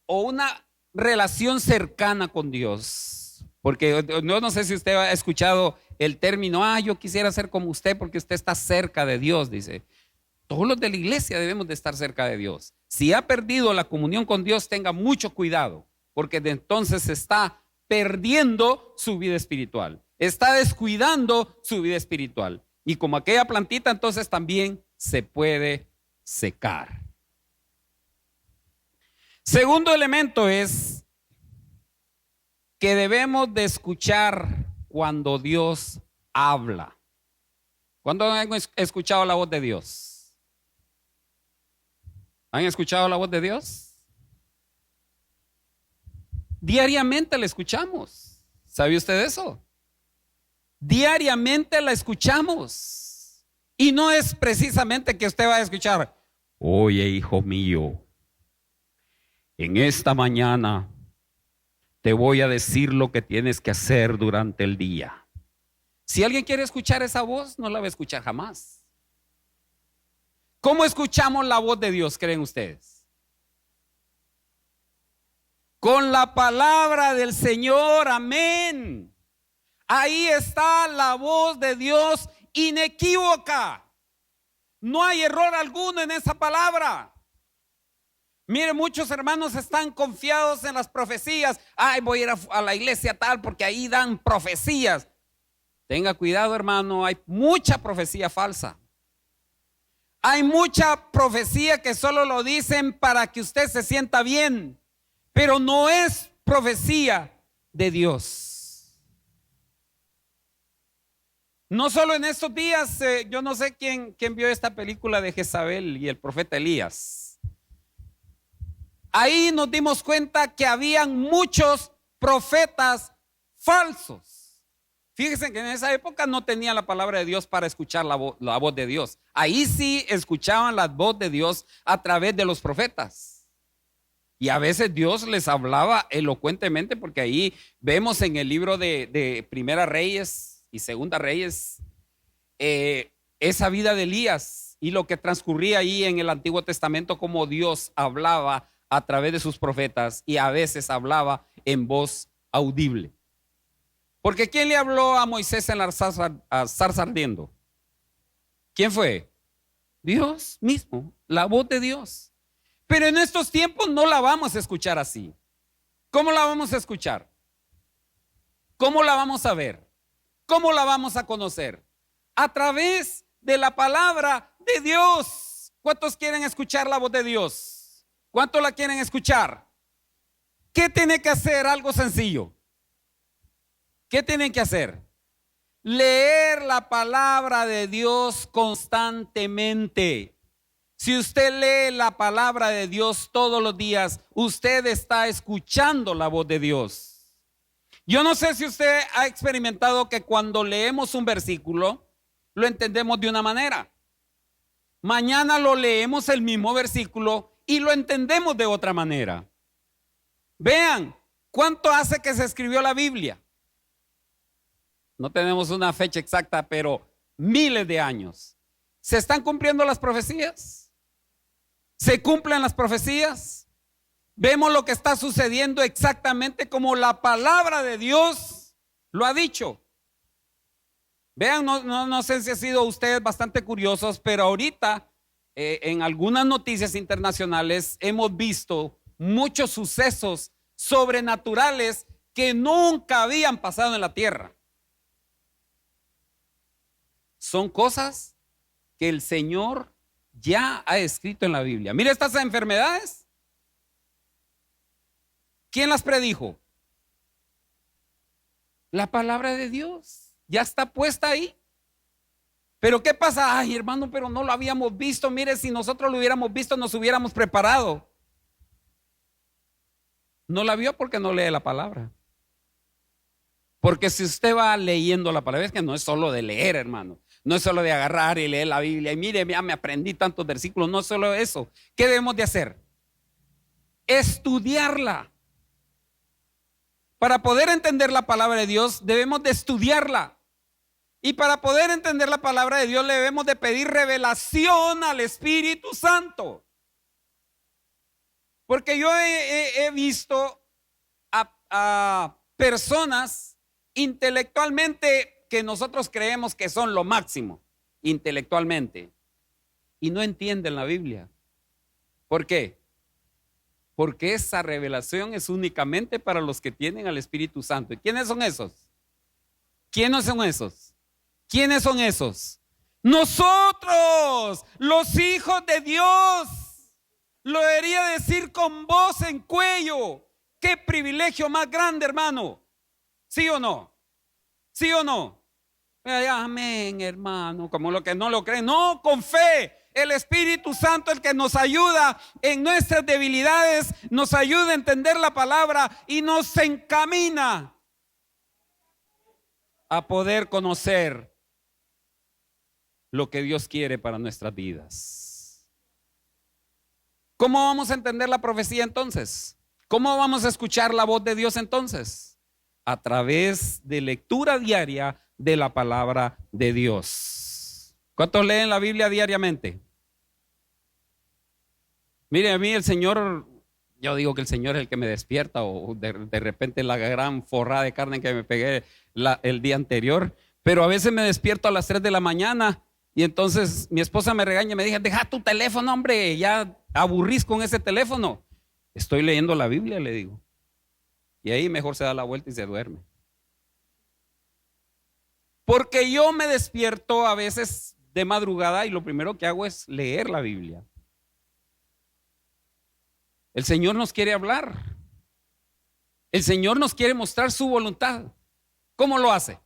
o una relación cercana con Dios, porque no sé si usted ha escuchado el término: yo quisiera ser como usted porque usted está cerca de Dios, dice. Todos los de la iglesia debemos de estar cerca de Dios. Si ha perdido la comunión con Dios, tenga mucho cuidado, porque de entonces está perdiendo su vida espiritual, está descuidando su vida espiritual, y como aquella plantita, entonces también se puede secar. Segundo elemento es que debemos de escuchar cuando Dios habla. ¿Cuándo han escuchado la voz de Dios? ¿Han escuchado la voz de Dios? Diariamente la escuchamos. ¿Sabe usted eso? Diariamente la escuchamos. Y no es precisamente que usted va a escuchar: oye, hijo mío, en esta mañana te voy a decir lo que tienes que hacer durante el día. Si alguien quiere escuchar esa voz, no la va a escuchar jamás. ¿Cómo escuchamos la voz de Dios, creen ustedes? Con la palabra del Señor, amén. Ahí está la voz de Dios inequívoca. No hay error alguno en esa palabra. Mire, muchos hermanos están confiados en las profecías. Ay, voy a ir a la iglesia tal porque ahí dan profecías. Tenga cuidado, hermano, hay mucha profecía falsa. Hay mucha profecía que solo lo dicen para que usted se sienta bien, pero no es profecía de Dios. No solo en estos días, yo no sé quién vio esta película de Jezabel y el profeta Elías. Ahí nos dimos cuenta que habían muchos profetas falsos. Fíjense que en esa época no tenían la palabra de Dios para escuchar la voz de Dios. Ahí sí escuchaban la voz de Dios a través de los profetas. Y a veces Dios les hablaba elocuentemente, porque ahí vemos en el libro de Primera Reyes y Segunda Reyes esa vida de Elías y lo que transcurría ahí en el Antiguo Testamento, como Dios hablaba a través de sus profetas y a veces hablaba en voz audible. Porque ¿quién le habló a Moisés en la zarza ardiendo? ¿Quién fue? Dios mismo, la voz de Dios. Pero en estos tiempos no la vamos a escuchar así. ¿Cómo la vamos a escuchar? ¿Cómo la vamos a ver? ¿Cómo la vamos a conocer? A través de la palabra de Dios. ¿Cuántos quieren escuchar la voz de Dios? ¿Cuántos la quieren escuchar? ¿Qué tiene que hacer? Algo sencillo. ¿Qué tienen que hacer? Leer la palabra de Dios constantemente. Si usted lee la palabra de Dios todos los días, usted está escuchando la voz de Dios. Yo no sé si usted ha experimentado que cuando leemos un versículo, lo entendemos de una manera. Mañana lo leemos el mismo versículo y lo entendemos de otra manera. Vean, ¿cuánto hace que se escribió la Biblia? No tenemos una fecha exacta, pero miles de años. ¿Se están cumpliendo las profecías? ¿Se cumplen las profecías? Vemos lo que está sucediendo exactamente como la palabra de Dios lo ha dicho. Vean, no sé si han sido ustedes bastante curiosos, pero ahorita en algunas noticias internacionales hemos visto muchos sucesos sobrenaturales que nunca habían pasado en la tierra. Son cosas que el Señor ya ha escrito en la Biblia. Mira estas enfermedades. ¿Quién las predijo? La palabra de Dios ya está puesta ahí. Pero ¿qué pasa? Ay, hermano, pero no lo habíamos visto. Mire, si nosotros lo hubiéramos visto, nos hubiéramos preparado. No la vio porque no lee la palabra. Porque si usted va leyendo la palabra, es que no es solo de leer, hermano. No es solo de agarrar y leer la Biblia. Y mire, ya me aprendí tantos versículos. No es solo eso. ¿Qué debemos de hacer? Estudiarla. Para poder entender la palabra de Dios, debemos de estudiarla. Y para poder entender la palabra de Dios, le debemos de pedir revelación al Espíritu Santo. Porque yo he visto a personas intelectualmente que nosotros creemos que son lo máximo intelectualmente y no entienden la Biblia. ¿Por qué? Porque esa revelación es únicamente para los que tienen al Espíritu Santo. ¿Y quiénes son esos? ¿Quiénes son esos? ¿Quiénes son esos? Nosotros, los hijos de Dios. Lo debería decir con voz en cuello. Qué privilegio más grande, hermano. ¿Sí o no? ¿Sí o no? Amén, hermano. Como lo que no lo creen. No, con fe. El Espíritu Santo, el que nos ayuda en nuestras debilidades, nos ayuda a entender la palabra y nos encamina a poder conocer lo que Dios quiere para nuestras vidas. ¿Cómo vamos a entender la profecía entonces? ¿Cómo vamos a escuchar la voz de Dios entonces? A través de lectura diaria de la palabra de Dios. ¿Cuántos leen la Biblia diariamente? Mire, a mí el Señor, yo digo que el Señor es el que me despierta, o de repente la gran forrada de carne que me pegué el día anterior, Pero a veces me despierto a las 3 de la mañana y entonces mi esposa me regaña y me dice: deja tu teléfono, hombre, ya aburrís con ese teléfono. Estoy leyendo la Biblia, le digo. Y ahí mejor se da la vuelta y se duerme. Porque yo me despierto a veces de madrugada y lo primero que hago es leer la Biblia. El Señor nos quiere hablar. El Señor nos quiere mostrar su voluntad. ¿Cómo lo hace?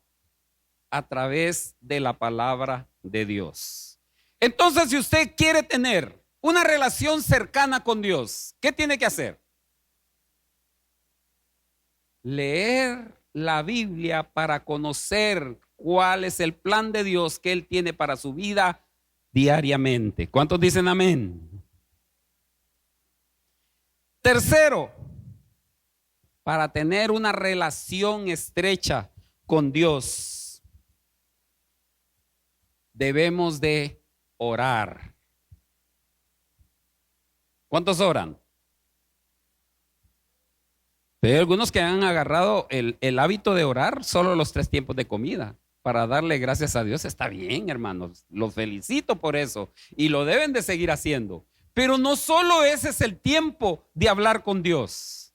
A través de la palabra de Dios. Entonces, si usted quiere tener una relación cercana con Dios, ¿qué tiene que hacer? Leer la Biblia para conocer cuál es el plan de Dios que Él tiene para su vida diariamente. ¿Cuántos dicen amén? Tercero, para tener una relación estrecha con Dios, debemos de orar. ¿Cuántos oran? Pero hay algunos que han agarrado el hábito de orar solo los 3 tiempos de comida para darle gracias a Dios. Está bien, hermanos, los felicito por eso y lo deben de seguir haciendo. Pero no solo ese es el tiempo de hablar con Dios.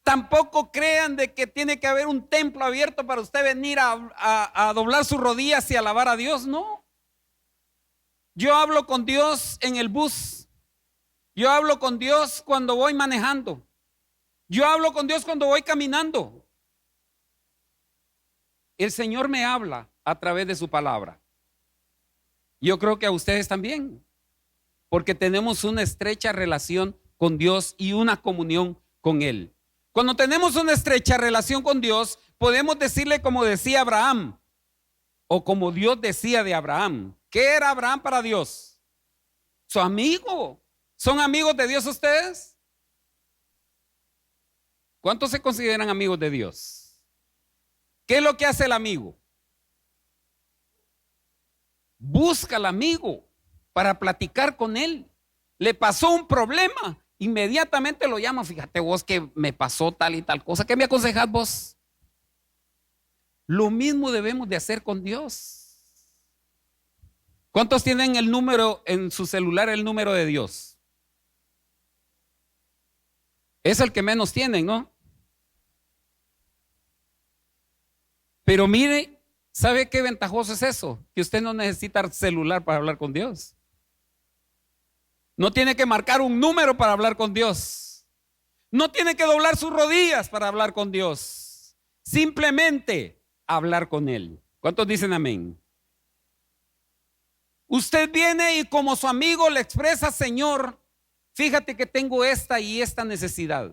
Tampoco crean de que tiene que haber un templo abierto para usted venir a doblar sus rodillas y alabar a Dios. No. Yo hablo con Dios en el bus. Yo hablo con Dios cuando voy manejando. Yo hablo con Dios cuando voy caminando. El Señor me habla a través de su palabra. Yo creo que a ustedes también, porque tenemos una estrecha relación con Dios y una comunión con Él. Cuando tenemos una estrecha relación con Dios, podemos decirle como decía Abraham, o como Dios decía de Abraham. ¿Qué era Abraham para Dios? Su amigo. ¿Son amigos de Dios ustedes? ¿Cuántos se consideran amigos de Dios? ¿Qué es lo que hace el amigo? Busca al amigo para platicar con él. Le pasó un problema, inmediatamente lo llama. Fíjate vos que me pasó tal y tal cosa. ¿Qué me aconsejás vos? Lo mismo debemos de hacer con Dios. ¿Cuántos tienen el número en su celular, el número de Dios? Es el que menos tienen, ¿no? Pero mire, ¿sabe qué ventajoso es eso? Que usted no necesita celular para hablar con Dios. No tiene que marcar un número para hablar con Dios. No tiene que doblar sus rodillas para hablar con Dios. Simplemente hablar con Él. ¿Cuántos dicen amén? Usted viene y como su amigo le expresa: Señor, fíjate que tengo esta y esta necesidad.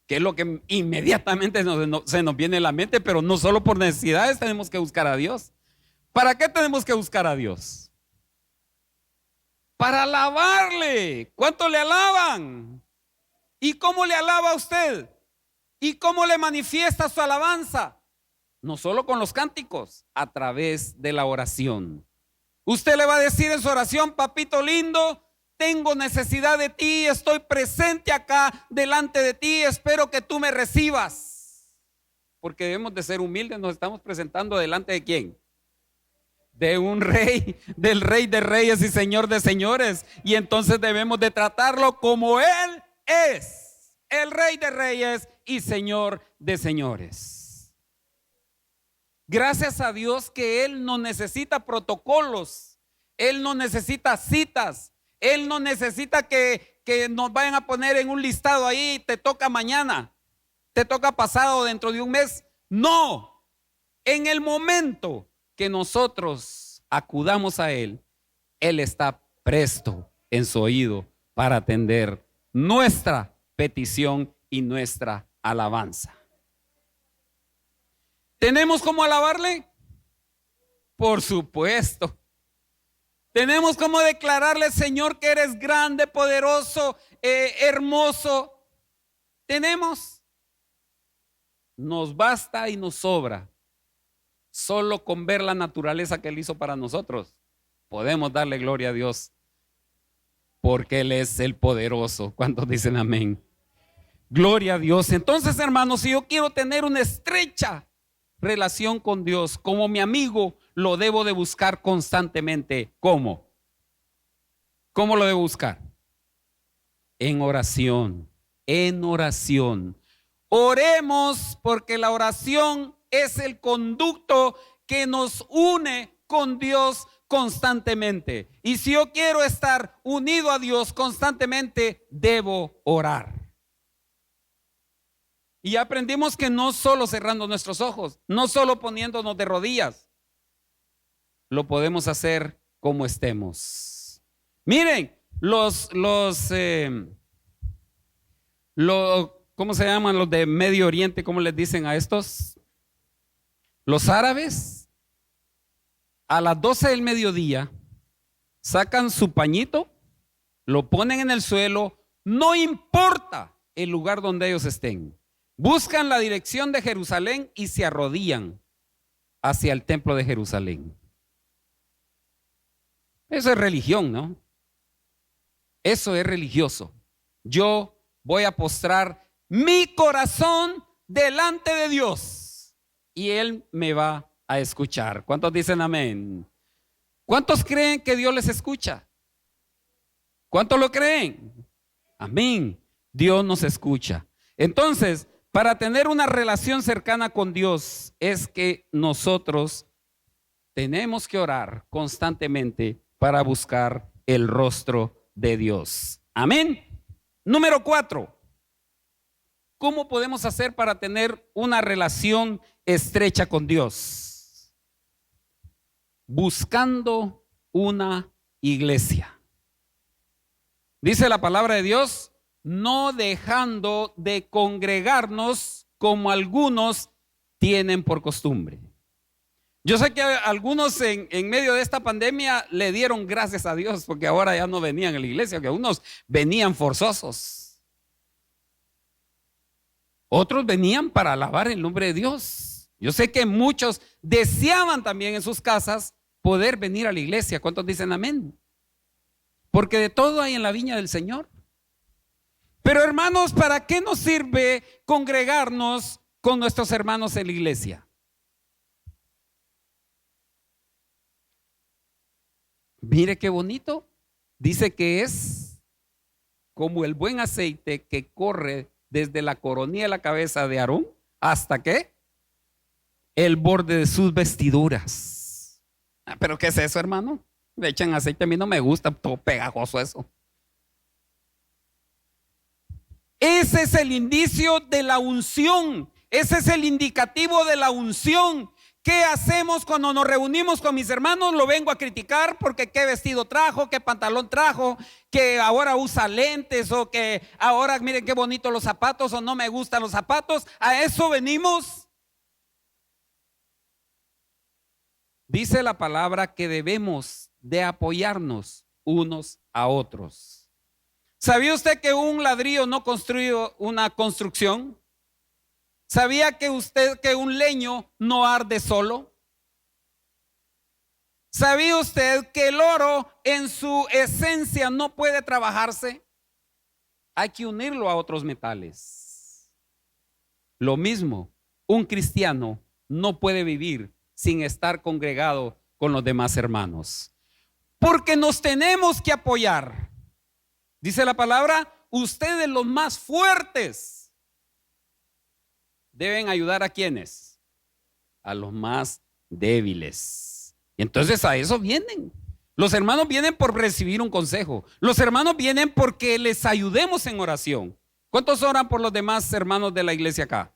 Que es lo que inmediatamente se nos viene a la mente, pero no solo por necesidades tenemos que buscar a Dios. ¿Para qué tenemos que buscar a Dios? Para alabarle. ¿Cuánto le alaban? ¿Y cómo le alaba a usted? ¿Y cómo le manifiesta su alabanza? No solo con los cánticos, a través de la oración. Usted le va a decir en su oración: papito lindo, tengo necesidad de ti, estoy presente acá delante de ti, espero que tú me recibas. Porque debemos de ser humildes, nos estamos presentando delante de ¿quién? De un rey, del Rey de Reyes y Señor de Señores. Y entonces debemos de tratarlo como Él es, el Rey de Reyes y Señor de Señores. Gracias a Dios que Él no necesita protocolos, Él no necesita citas. Él no necesita que nos vayan a poner en un listado ahí: te toca mañana, te toca pasado, dentro de un mes. No, en el momento que nosotros acudamos a Él, Él está presto en su oído para atender nuestra petición y nuestra alabanza. ¿Tenemos cómo alabarle? Por supuesto. Tenemos como declararle: Señor, que eres grande, poderoso, hermoso. Tenemos. Nos basta y nos sobra. Solo con ver la naturaleza que Él hizo para nosotros, podemos darle gloria a Dios, porque Él es el poderoso. ¿Cuántos dicen amén? Gloria a Dios. Entonces, hermanos, si yo quiero tener una estrecha relación con Dios, como mi amigo, lo debo de buscar constantemente. ¿Cómo? ¿Cómo lo debo buscar? En oración, en oración. Oremos, porque la oración es el conducto que nos une con Dios constantemente. Y si yo quiero estar unido a Dios constantemente, debo orar. Y aprendimos que no solo cerrando nuestros ojos, no solo poniéndonos de rodillas, lo podemos hacer como estemos. Miren, ¿cómo se llaman los de Medio Oriente? ¿Cómo les dicen a estos? Los árabes, a las 12 del mediodía, sacan su pañito, lo ponen en el suelo, no importa el lugar donde ellos estén. Buscan la dirección de Jerusalén y se arrodillan hacia el templo de Jerusalén. Eso es religión, ¿no? Eso es religioso. Yo voy a postrar mi corazón delante de Dios y Él me va a escuchar. ¿Cuántos dicen amén? ¿Cuántos creen que Dios les escucha? ¿Cuántos lo creen? Amén. Dios nos escucha. Entonces, para tener una relación cercana con Dios es que nosotros tenemos que orar constantemente para buscar el rostro de Dios. Amén. Número 4. ¿Cómo podemos hacer para tener una relación estrecha con Dios? Buscando una iglesia. Dice la palabra de Dios, no dejando de congregarnos como algunos tienen por costumbre. Yo sé que algunos en medio de esta pandemia le dieron gracias a Dios porque ahora ya no venían a la iglesia, que unos venían forzosos. Otros venían para alabar el nombre de Dios. Yo sé que muchos deseaban también en sus casas poder venir a la iglesia. ¿Cuántos dicen amén? Porque de todo hay en la viña del Señor. Pero hermanos, ¿para qué nos sirve congregarnos con nuestros hermanos en la iglesia? Mire qué bonito. Dice que es como el buen aceite que corre desde la coronilla de la cabeza de Aarón hasta ¿qué? El borde de sus vestiduras. ¿Pero qué es eso, hermano? Le echan aceite, a mí no me gusta, todo pegajoso eso. Ese es el indicio de la unción. Ese es el indicativo de la unción. ¿Qué hacemos cuando nos reunimos con mis hermanos? Lo vengo a criticar porque qué vestido trajo, qué pantalón trajo, que ahora usa lentes o que ahora miren qué bonitos los zapatos o no me gustan los zapatos. ¿A eso venimos? Dice la palabra que debemos de apoyarnos unos a otros. ¿Sabía usted que un ladrillo no construye una construcción? ¿Sabía que usted que un leño no arde solo? ¿Sabía usted que el oro en su esencia no puede trabajarse? Hay que unirlo a otros metales. Lo mismo, un cristiano no puede vivir sin estar congregado con los demás hermanos. Porque nos tenemos que apoyar. Dice la palabra, ustedes los más fuertes deben ayudar a quienes, a los más débiles. Y entonces a eso vienen. Los hermanos vienen por recibir un consejo. Los hermanos vienen porque les ayudemos en oración. ¿Cuántos oran por los demás hermanos de la iglesia acá?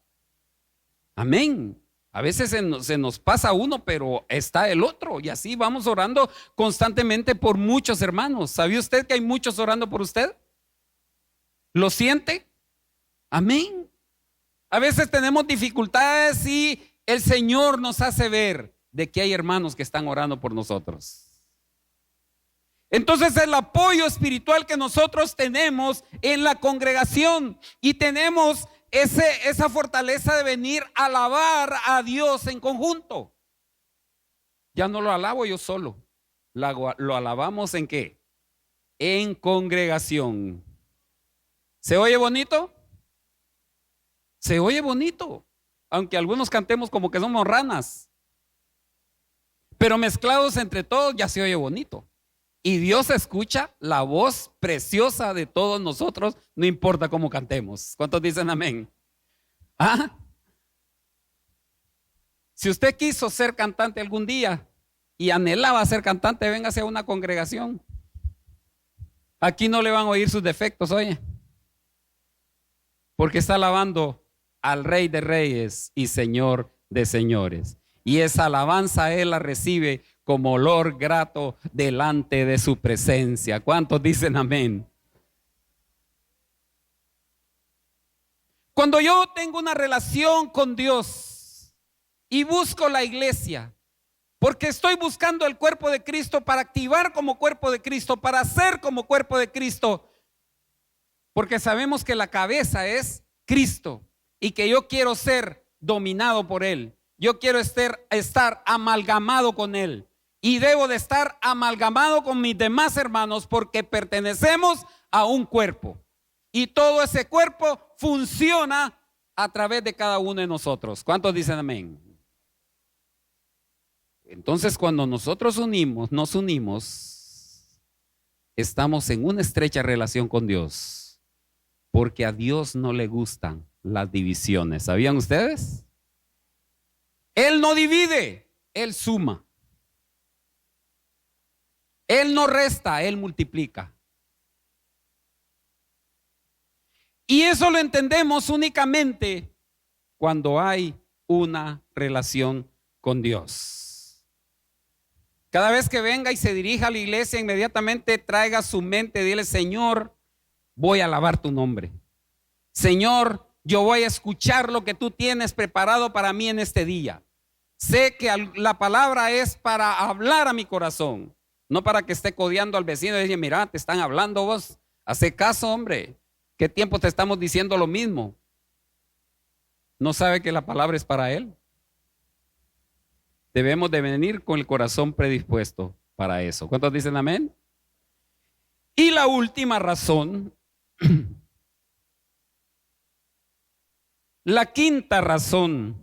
Amén. A veces se nos pasa uno, pero está el otro. Y así vamos orando constantemente por muchos hermanos. ¿Sabía usted que hay muchos orando por usted? ¿Lo siente? Amén. A veces tenemos dificultades y el Señor nos hace ver de que hay hermanos que están orando por nosotros. Entonces el apoyo espiritual que nosotros tenemos en la congregación y tenemos esa fortaleza de venir a alabar a Dios en conjunto. Ya no lo alabo yo solo, lo alabamos ¿en qué? En congregación. ¿Se oye bonito? Se oye bonito. aunque algunos cantemos como que somos ranas, pero mezclados entre todos ya se oye bonito. Y Dios escucha la voz preciosa de todos nosotros, no importa cómo cantemos. ¿Cuántos dicen amén? ¿Ah? Si usted quiso ser cantante algún día y anhelaba ser cantante, véngase a una congregación. Aquí no le van a oír sus defectos, oye, porque está alabando al Rey de Reyes y Señor de Señores. Y esa alabanza Él la recibe como olor grato delante de su presencia. ¿Cuántos dicen amén? Cuando yo tengo una relación con Dios y busco la iglesia, porque estoy buscando el cuerpo de Cristo para activar como cuerpo de Cristo, para ser como cuerpo de Cristo, porque sabemos que la cabeza es Cristo y que yo quiero ser dominado por Él. Yo quiero estar amalgamado con Él y debo de estar amalgamado con mis demás hermanos porque pertenecemos a un cuerpo y todo ese cuerpo funciona a través de cada uno de nosotros. ¿Cuántos dicen amén? Entonces, cuando nosotros nos unimos, estamos en una estrecha relación con Dios, porque a Dios no le gustan las divisiones. ¿Sabían ustedes? Él no divide, Él suma. Él no resta, Él multiplica. Y eso lo entendemos únicamente cuando hay una relación con Dios. Cada vez que venga y se dirija a la iglesia, inmediatamente traiga su mente, dile: Señor, voy a alabar tu nombre. Señor, yo voy a escuchar lo que tú tienes preparado para mí en este día. Sé que la palabra es para hablar a mi corazón, no para que esté codeando al vecino y decir: mira, te están hablando vos, hace caso, hombre. ¿Qué tiempo te estamos diciendo lo mismo? ¿No sabe que la palabra es para él? Debemos de venir con el corazón predispuesto para eso. ¿Cuántos dicen amén? Y la última razón, la quinta razón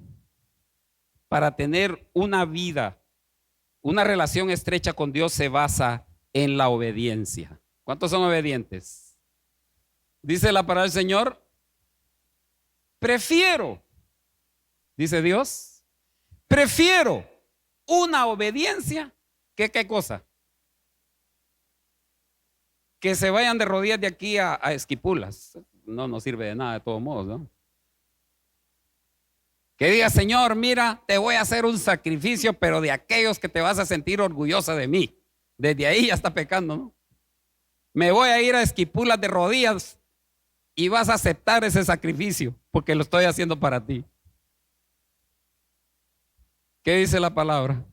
para tener una vida, una relación estrecha con Dios, se basa en la obediencia. ¿Cuántos son obedientes? Dice la palabra del Señor: prefiero, dice Dios, prefiero una obediencia que ¿qué cosa? Que se vayan de rodillas de aquí a Esquipulas. No nos sirve de nada de todos modos, ¿no? Que diga: Señor, mira, te voy a hacer un sacrificio, pero de aquellos que te vas a sentir orgullosa de mí. Desde ahí ya está pecando, ¿no? Me voy a ir a Esquipulas de rodillas y vas a aceptar ese sacrificio porque lo estoy haciendo para ti. ¿Qué dice la palabra?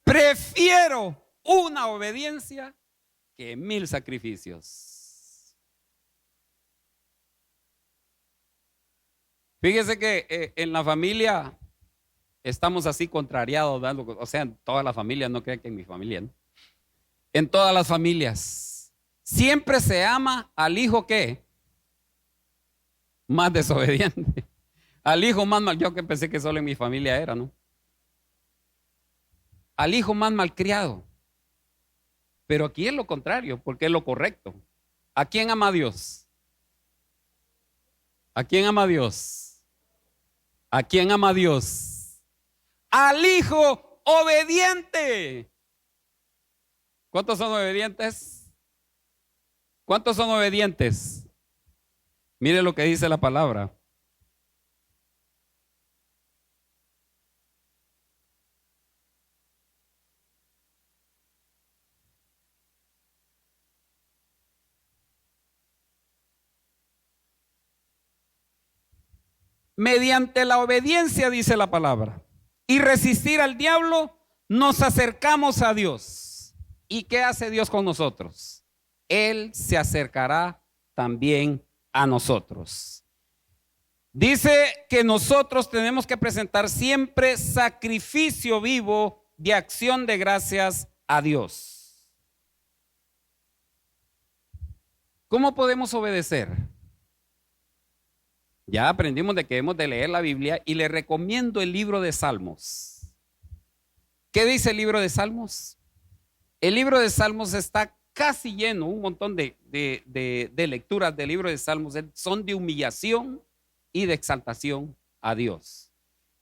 Prefiero una obediencia que 1000 sacrificios. Fíjese que en la familia estamos así contrariados, o sea, en toda la familia, no crean que en mi familia, ¿no? En todas las familias siempre se ama al hijo que más desobediente, al hijo más mal. Yo que pensé que solo en mi familia era, ¿no? Al hijo más malcriado. Pero aquí es lo contrario, porque es lo correcto. ¿A quién ama Dios? ¿A quién ama Dios? ¿A quién ama Dios? Al hijo obediente. ¿Cuántos son obedientes? ¿Cuántos son obedientes? Mire lo que dice la palabra. Mediante la obediencia, dice la palabra, y resistir al diablo, nos acercamos a Dios. ¿Y qué hace Dios con nosotros? Él se acercará también a nosotros. Dice que nosotros tenemos que presentar siempre sacrificio vivo de acción de gracias a Dios. ¿Cómo podemos obedecer? Ya aprendimos de que hemos de leer la Biblia y le recomiendo el libro de Salmos. ¿Qué dice el libro de Salmos? El libro de Salmos está casi lleno, un montón de lecturas del libro de Salmos son de humillación y de exaltación a Dios.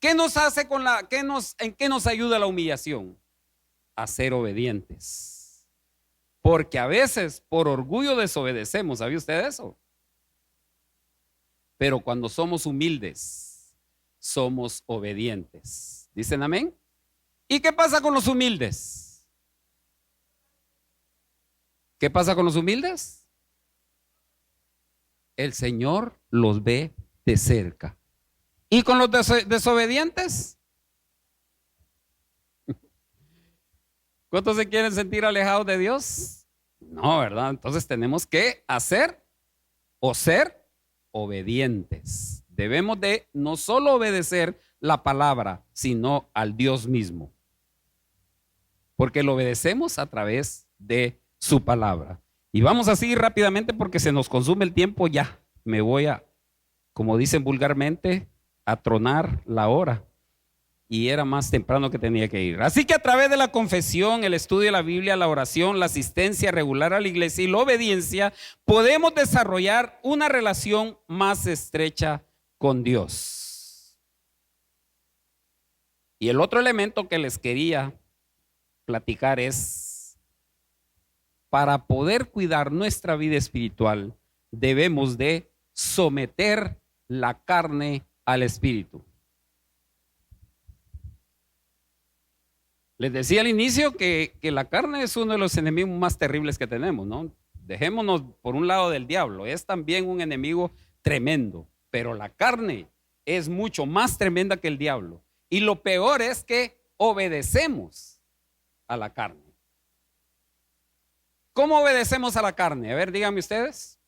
¿Qué nos hace en qué nos ayuda la humillación? A ser obedientes. Porque a veces por orgullo desobedecemos, ¿sabía usted eso? Pero cuando somos humildes, somos obedientes. ¿Dicen amén? ¿Y qué pasa con los humildes? ¿Qué pasa con los humildes? El Señor los ve de cerca. ¿Y con los desobedientes? ¿Cuántos se quieren sentir alejados de Dios? No, ¿verdad? Entonces tenemos que hacer o ser obedientes. Debemos de no solo obedecer la palabra, sino al Dios mismo. Porque lo obedecemos a través de su palabra. Y vamos a seguir rápidamente porque se nos consume el tiempo ya. Me voy a, como dicen vulgarmente, a tronar la hora. Y era más temprano que tenía que ir. Así que a través de la confesión, el estudio de la Biblia, la oración, la asistencia regular a la iglesia y la obediencia, podemos desarrollar una relación más estrecha con Dios. Y el otro elemento que les quería platicar es, para poder cuidar nuestra vida espiritual, debemos de someter la carne al espíritu. Les decía al inicio que la carne es uno de los enemigos más terribles que tenemos, ¿no? Dejémonos por un lado del diablo, es también un enemigo tremendo, pero la carne es mucho más tremenda que el diablo. Y lo peor es que obedecemos a la carne. ¿Cómo obedecemos a la carne? A ver, díganme ustedes.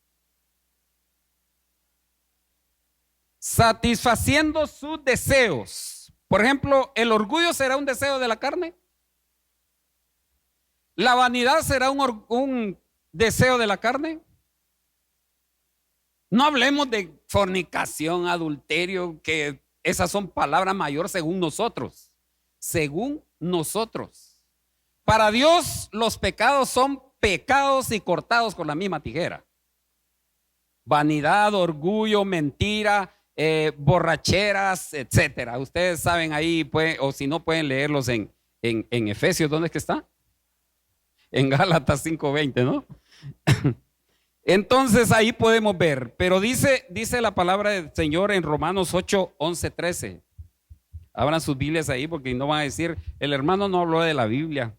Satisfaciendo sus deseos. Por ejemplo, ¿el orgullo será un deseo de la carne? ¿La vanidad será un deseo de la carne? No hablemos de fornicación, adulterio, que esas son palabras mayores según nosotros. Según nosotros. Para Dios los pecados son pecados y cortados con la misma tijera. Vanidad, orgullo, mentira, borracheras, etcétera. Ustedes saben ahí, o si no pueden leerlos en Efesios. ¿Dónde es que está? En Gálatas 5:20, ¿no? Entonces ahí podemos ver, pero dice la palabra del Señor en Romanos 8:11-13. Abran sus Biblias ahí porque no van a decir, el hermano no habló de la Biblia.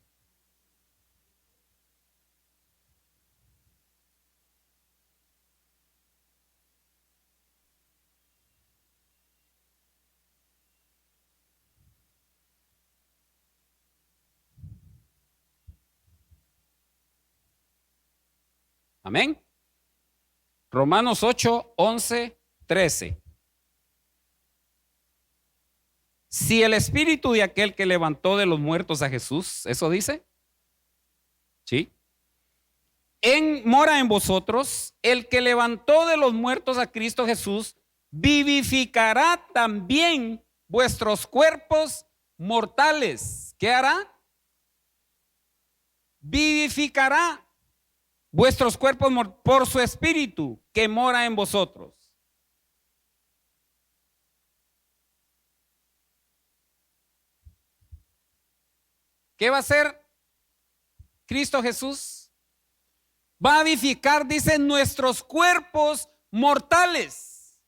Amén. Romanos 8:11-13. Si el espíritu de aquel que levantó de los muertos a Jesús, ¿eso dice? Sí. Mora en vosotros, el que levantó de los muertos a Cristo Jesús, vivificará también vuestros cuerpos mortales. ¿Qué hará? Vivificará vuestros cuerpos por su espíritu que mora en vosotros. ¿Qué va a hacer Cristo Jesús? Va a vivificar, dice, nuestros cuerpos mortales.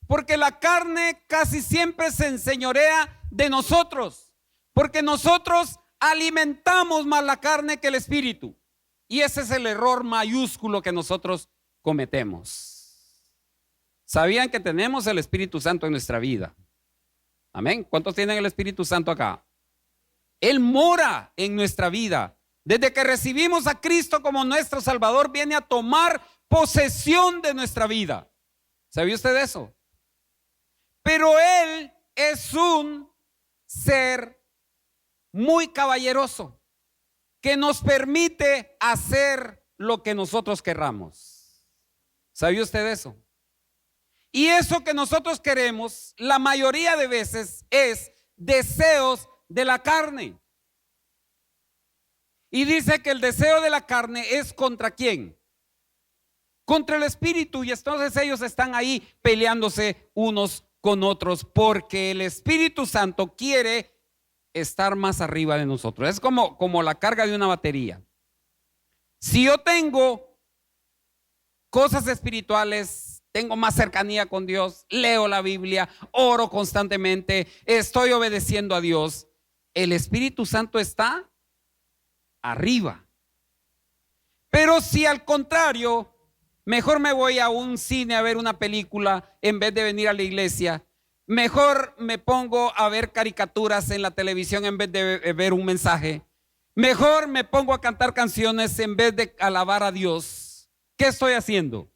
Porque la carne casi siempre se enseñorea de nosotros. Porque nosotros alimentamos más la carne que el espíritu. Y ese es el error mayúsculo que nosotros cometemos. ¿Sabían que tenemos el Espíritu Santo en nuestra vida? Amén. ¿Cuántos tienen el Espíritu Santo acá? Él mora en nuestra vida. Desde que recibimos a Cristo como nuestro Salvador, viene a tomar posesión de nuestra vida. ¿Sabía usted eso? Pero Él es un ser muy caballeroso que nos permite hacer lo que nosotros querramos. ¿Sabía usted eso? Y eso que nosotros queremos, la mayoría de veces, es deseos de la carne. Y dice que el deseo de la carne es ¿contra quién? Contra el espíritu. Y entonces ellos están ahí peleándose unos con otros, porque el Espíritu Santo quiere estar más arriba de nosotros. Es como la carga de una batería. Si yo tengo cosas espirituales, tengo más cercanía con Dios, leo la Biblia, oro constantemente, estoy obedeciendo a Dios, el Espíritu Santo está arriba. Pero si al contrario, mejor me voy a un cine a ver una película en vez de venir a la iglesia, mejor me pongo a ver caricaturas en la televisión en vez de ver un mensaje, mejor me pongo a cantar canciones en vez de alabar a Dios. ¿Qué estoy haciendo?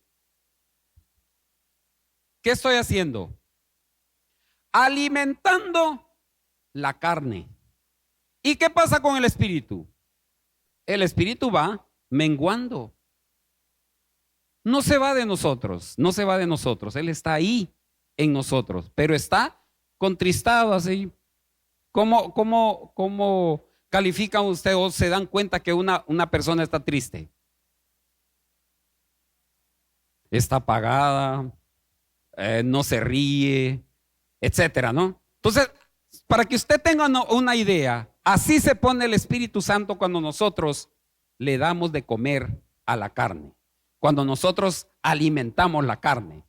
¿Qué estoy haciendo? Alimentando la carne. ¿Y qué pasa con el espíritu? El espíritu va menguando. No se va de nosotros, no se va de nosotros. Él está ahí en nosotros, pero está contristado así. ¿Cómo califican ustedes o se dan cuenta que una persona está triste? Está apagada, no se ríe, etcétera, ¿no? Entonces, para que usted tenga una idea, así se pone el Espíritu Santo cuando nosotros le damos de comer a la carne, cuando nosotros alimentamos la carne.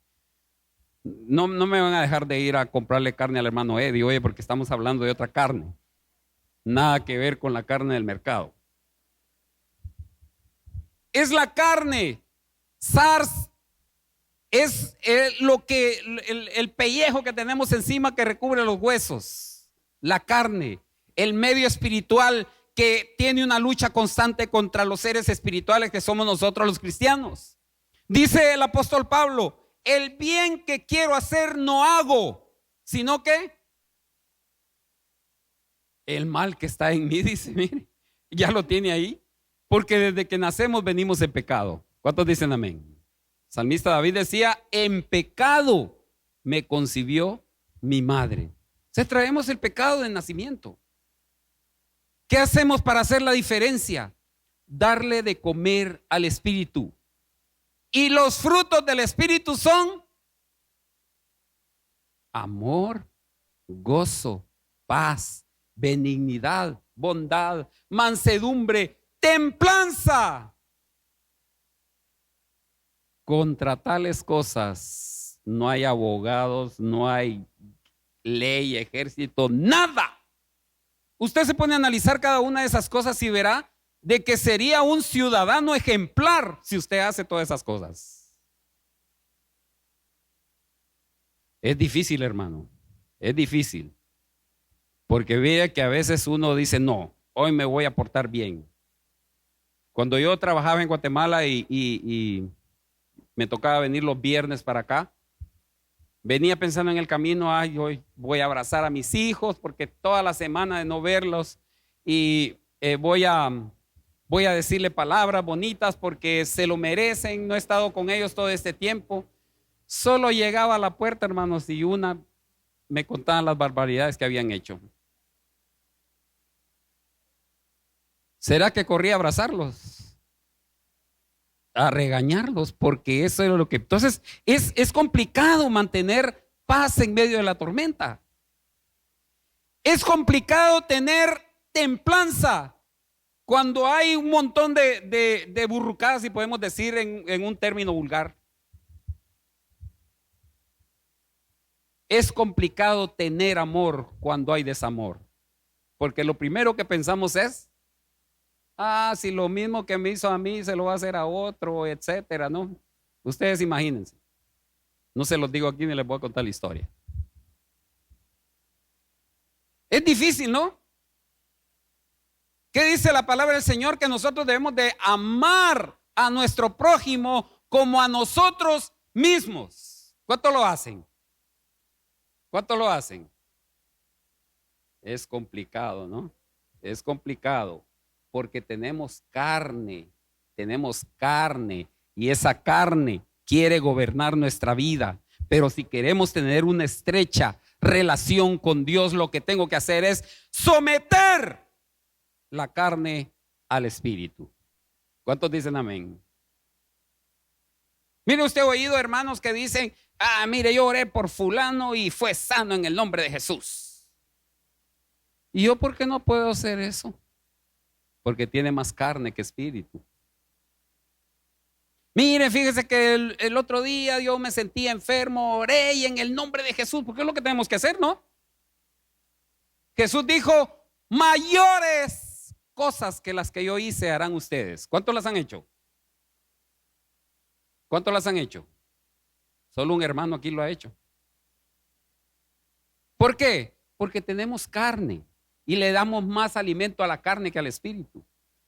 No me van a dejar de ir a comprarle carne al hermano Eddie, oye, porque estamos hablando de otra carne, nada que ver con la carne del mercado. Es la carne, SARS. Es el pellejo que tenemos encima que recubre los huesos, la carne, el medio espiritual que tiene una lucha constante contra los seres espirituales que somos nosotros los cristianos. Dice el apóstol Pablo, el bien que quiero hacer no hago, sino que el mal que está en mí, dice, mire, ya lo tiene ahí, porque desde que nacemos venimos en pecado. ¿Cuántos dicen amén? Salmista David decía, en pecado me concibió mi madre. Entonces traemos el pecado del nacimiento. ¿Qué hacemos para hacer la diferencia? Darle de comer al espíritu. Y los frutos del espíritu son amor, gozo, paz, benignidad, bondad, mansedumbre, templanza. Contra tales cosas no hay abogados, no hay ley, ejército, nada. Usted se pone a analizar cada una de esas cosas y verá de que sería un ciudadano ejemplar si usted hace todas esas cosas. Es difícil, hermano, es difícil. Porque vea que a veces uno dice, no, hoy me voy a portar bien. Cuando yo trabajaba en Guatemala y me tocaba venir los viernes para acá, venía pensando en el camino, ay, hoy voy a abrazar a mis hijos porque toda la semana de no verlos y voy a decirle palabras bonitas porque se lo merecen, no he estado con ellos todo este tiempo. Solo llegaba a la puerta, hermanos, y me contaban las barbaridades que habían hecho. ¿Será que corría a abrazarlos? A regañarlos, porque eso es lo que... Entonces es complicado mantener paz en medio de la tormenta. Es complicado tener templanza cuando hay un montón de burrucadas, si podemos decir en un término vulgar. Es complicado tener amor cuando hay desamor, porque lo primero que pensamos es, si lo mismo que me hizo a mí se lo va a hacer a otro, etcétera, ¿no? Ustedes imagínense. No se los digo aquí ni les voy a contar la historia. Es difícil, ¿no? ¿Qué dice la palabra del Señor? Que nosotros debemos de amar a nuestro prójimo como a nosotros mismos. ¿Cuánto lo hacen? ¿Cuánto lo hacen? Es complicado, ¿no? Es complicado. Porque tenemos carne y esa carne quiere gobernar nuestra vida. Pero si queremos tener una estrecha relación con Dios, lo que tengo que hacer es someter la carne al espíritu. ¿Cuántos dicen amén? Mire, usted ha oído hermanos que dicen: mire, yo oré por fulano y fue sano en el nombre de Jesús. ¿Y yo por qué no puedo hacer eso? Porque tiene más carne que espíritu. Mire, fíjese que el otro día yo me sentía enfermo, oré y en el nombre de Jesús, porque es lo que tenemos que hacer, ¿no? Jesús dijo: mayores cosas que las que yo hice harán ustedes. ¿Cuántos las han hecho? ¿Cuántos las han hecho? Solo un hermano aquí lo ha hecho. ¿Por qué? Porque tenemos carne y le damos más alimento a la carne que al espíritu.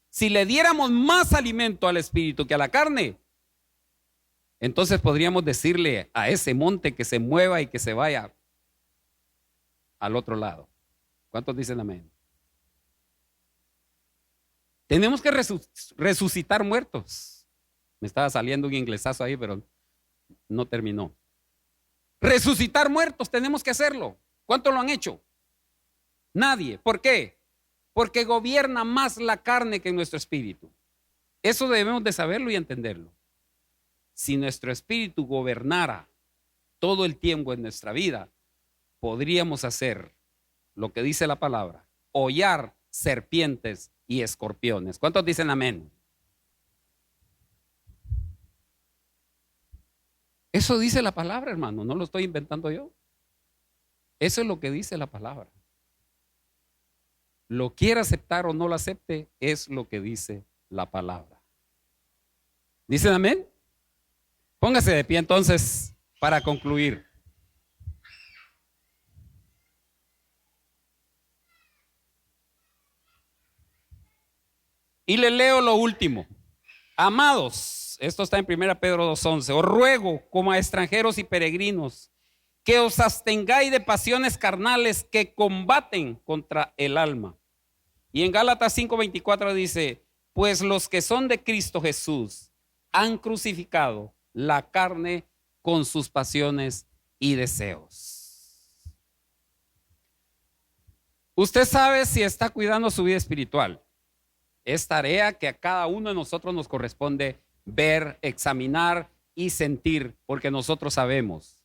Si le diéramos más alimento al espíritu que a la carne, entonces podríamos decirle a ese monte que se mueva y que se vaya al otro lado. ¿Cuántos dicen amén? Tenemos que resucitar muertos. Me estaba saliendo un inglesazo ahí, pero no terminó. Resucitar muertos, tenemos que hacerlo. ¿Cuántos lo han hecho? Nadie. ¿Por qué? Porque gobierna más la carne que nuestro espíritu. Eso debemos de saberlo y entenderlo. Si nuestro espíritu gobernara todo el tiempo en nuestra vida, podríamos hacer lo que dice la palabra: hollar serpientes y escorpiones. ¿Cuántos dicen amén? Eso dice la palabra, hermano, no lo estoy inventando yo. Eso es lo que dice la palabra. Lo quiera aceptar o no lo acepte, es lo que dice la palabra. ¿Dicen amén? Póngase de pie entonces para concluir. Y le leo lo último. Amados, esto está en 1 Pedro 2:11. Os ruego, como a extranjeros y peregrinos, que os abstengáis de pasiones carnales que combaten contra el alma. Y en Gálatas 5:24 dice: pues los que son de Cristo Jesús han crucificado la carne con sus pasiones y deseos. Usted sabe si está cuidando su vida espiritual. Es tarea que a cada uno de nosotros nos corresponde ver, examinar y sentir, porque nosotros sabemos.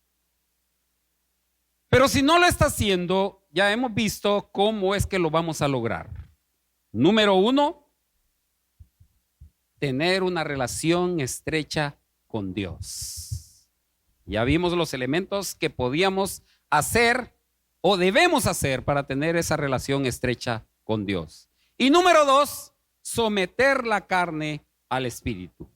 Pero si no lo está haciendo, ya hemos visto cómo es que lo vamos a lograr. Número 1, tener una relación estrecha con Dios. Ya vimos los elementos que podíamos hacer o debemos hacer para tener esa relación estrecha con Dios. Y número 2, someter la carne al espíritu.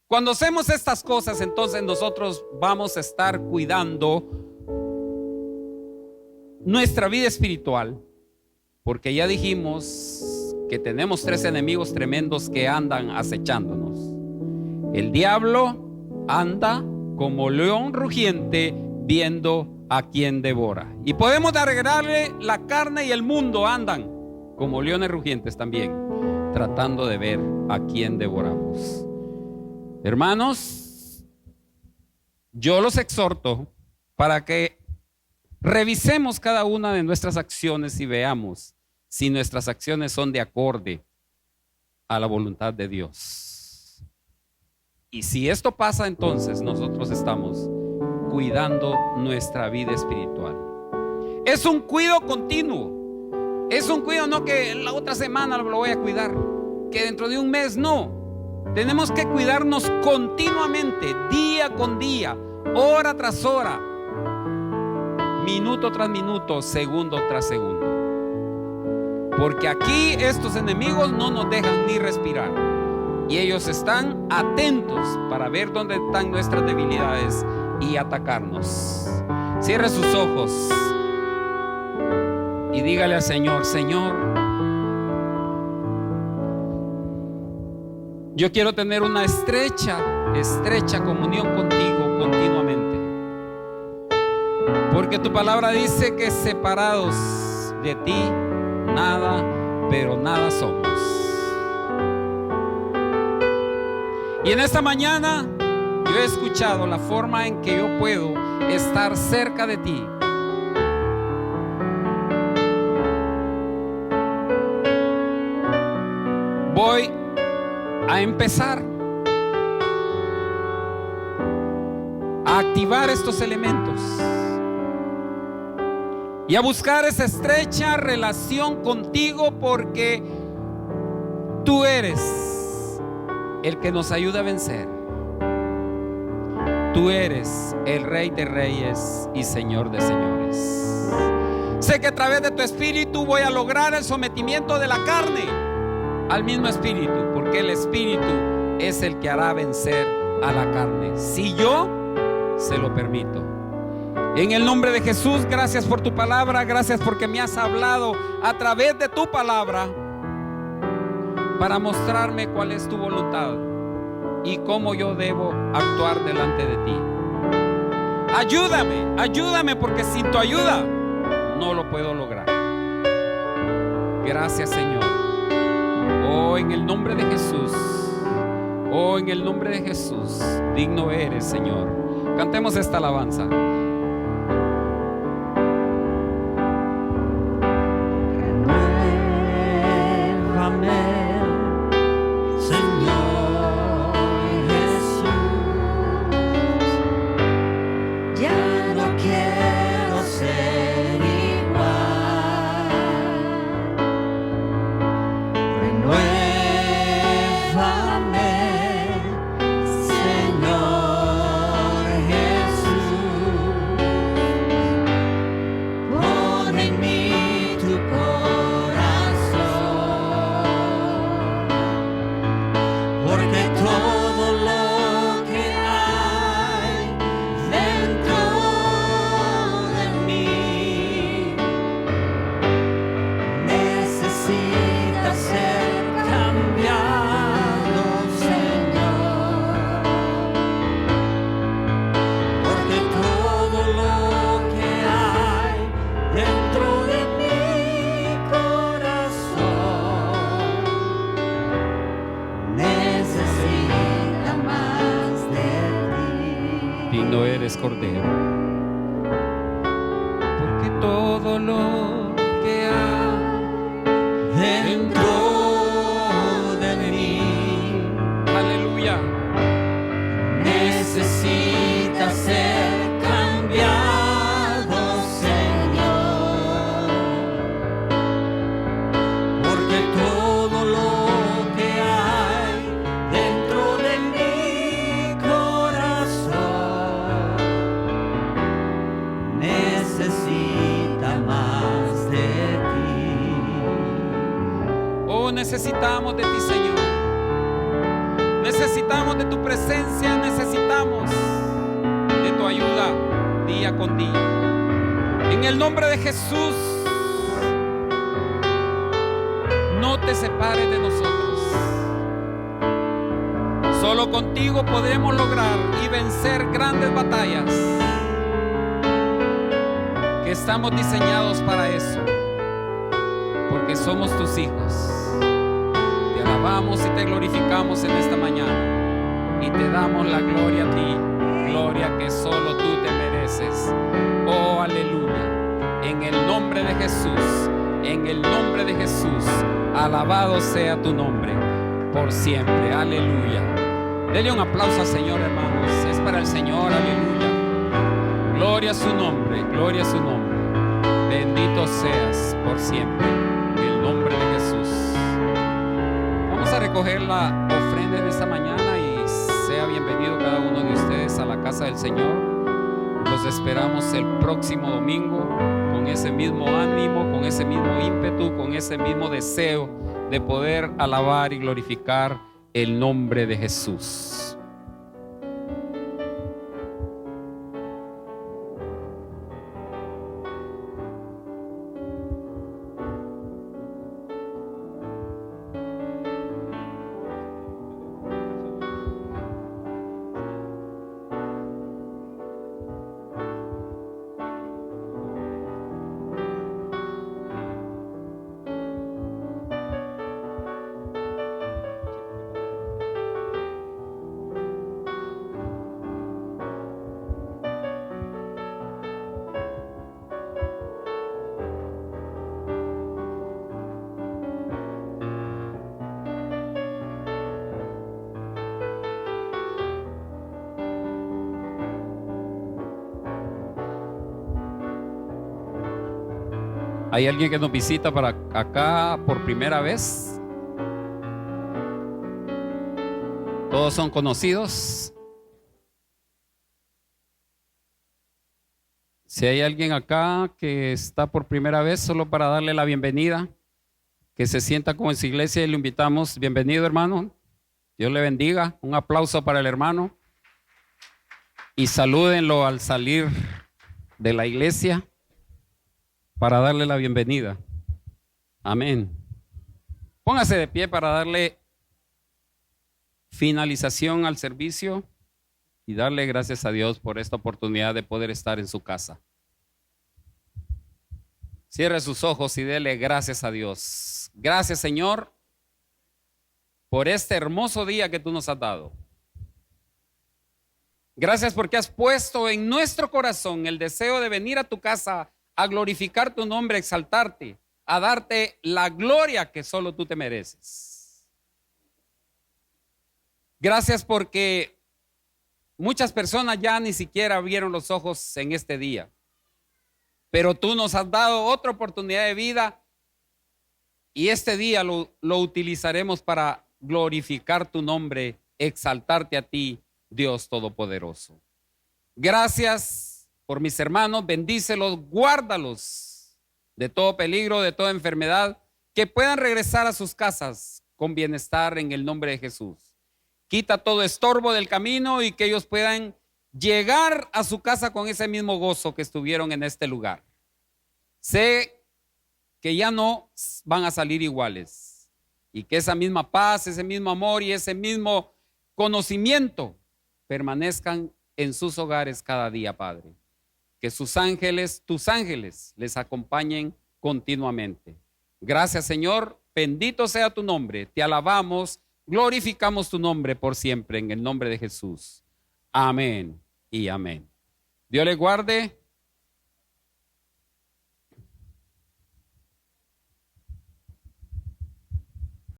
Cuando hacemos estas cosas, entonces nosotros vamos a estar cuidando nuestra vida espiritual, porque ya dijimos que tenemos 3 enemigos tremendos que andan acechándonos. El diablo anda como león rugiente viendo a quien devora. Y podemos agregarle la carne y el mundo andan como leones rugientes también, tratando de ver a quien devoramos. Hermanos, yo los exhorto para que revisemos cada una de nuestras acciones y veamos si nuestras acciones son de acorde a la voluntad de Dios. Y si esto pasa, entonces nosotros estamos cuidando nuestra vida espiritual. Es un cuidado continuo. Es un cuidado no que la otra semana lo voy a cuidar, que dentro de un mes no. Tenemos que cuidarnos continuamente, día con día, hora tras hora, minuto tras minuto, segundo tras segundo. Porque aquí estos enemigos no nos dejan ni respirar. Y ellos están atentos para ver dónde están nuestras debilidades y atacarnos. Cierre sus ojos y dígale al Señor: Señor, yo quiero tener una estrecha comunión contigo continuamente. Porque tu palabra dice que separados de ti, nada, pero nada somos. Y en esta mañana yo he escuchado la forma en que yo puedo estar cerca de ti. Voy a empezar a activar estos elementos y a buscar esa estrecha relación contigo, porque tú eres el que nos ayuda a vencer. Tú eres el Rey de Reyes y Señor de Señores. Sé que a través de tu Espíritu voy a lograr el sometimiento de la carne al mismo Espíritu, porque el Espíritu es el que hará vencer a la carne, si yo se lo permito. En el nombre de Jesús, gracias por tu palabra, gracias porque me has hablado a través de tu palabra para mostrarme cuál es tu voluntad y cómo yo debo actuar delante de ti. Ayúdame, ayúdame, porque sin tu ayuda no lo puedo lograr. Gracias, Señor. Oh, en el nombre de Jesús, oh, en el nombre de Jesús, digno eres, Señor. Cantemos esta alabanza. Cordero, porque todo lo que hay dentro de mí, aleluya, necesita ser cambiado, Señor, porque todo lo que hay dentro de mi corazón necesita más de ti. Oh, necesitamos de ti, Señor. Necesitamos de tu presencia, necesitamos de tu ayuda día con día. En el nombre de Jesús, no te separes de nosotros. Solo contigo podremos lograr y vencer grandes batallas. Estamos diseñados para eso, porque somos tus hijos. Te alabamos y te glorificamos en esta mañana y te damos la gloria a ti, gloria que solo tú te mereces. Oh, aleluya. En el nombre de Jesús, en el nombre de Jesús, alabado sea tu nombre por siempre. Aleluya. Dele un aplauso al Señor, hermanos. Es para el Señor, aleluya. Gloria a su nombre, gloria a su nombre. Bendito seas por siempre, en el nombre de Jesús. Vamos a recoger la ofrenda en esta mañana y sea bienvenido cada uno de ustedes a la casa del Señor. Los esperamos el próximo domingo con ese mismo ánimo, con ese mismo ímpetu, con ese mismo deseo de poder alabar y glorificar el nombre de Jesús. ¿Hay alguien que nos visita para acá por primera vez? ¿Todos son conocidos? Si hay alguien acá que está por primera vez, solo para darle la bienvenida, que se sienta como en su iglesia y lo invitamos. Bienvenido, hermano. Dios le bendiga. Un aplauso para el hermano. Y salúdenlo al salir de la iglesia para darle la bienvenida. Amén. Póngase de pie para darle finalización al servicio y darle gracias a Dios por esta oportunidad de poder estar en su casa. Cierre sus ojos y dele gracias a Dios. Gracias, Señor, por este hermoso día que tú nos has dado. Gracias porque has puesto en nuestro corazón el deseo de venir a tu casa a glorificar tu nombre, a exaltarte, a darte la gloria que solo tú te mereces. Gracias porque muchas personas ya ni siquiera abrieron los ojos en este día, pero tú nos has dado otra oportunidad de vida y este día lo utilizaremos para glorificar tu nombre, exaltarte a ti, Dios Todopoderoso. Gracias por mis hermanos, bendícelos, guárdalos de todo peligro, de toda enfermedad, que puedan regresar a sus casas con bienestar en el nombre de Jesús. Quita todo estorbo del camino y que ellos puedan llegar a su casa con ese mismo gozo que estuvieron en este lugar. Sé que ya no van a salir iguales y que esa misma paz, ese mismo amor y ese mismo conocimiento permanezcan en sus hogares cada día, Padre. Que sus ángeles, tus ángeles, les acompañen continuamente. Gracias, Señor. Bendito sea tu nombre. Te alabamos, glorificamos tu nombre por siempre en el nombre de Jesús. Amén y amén. Dios les guarde.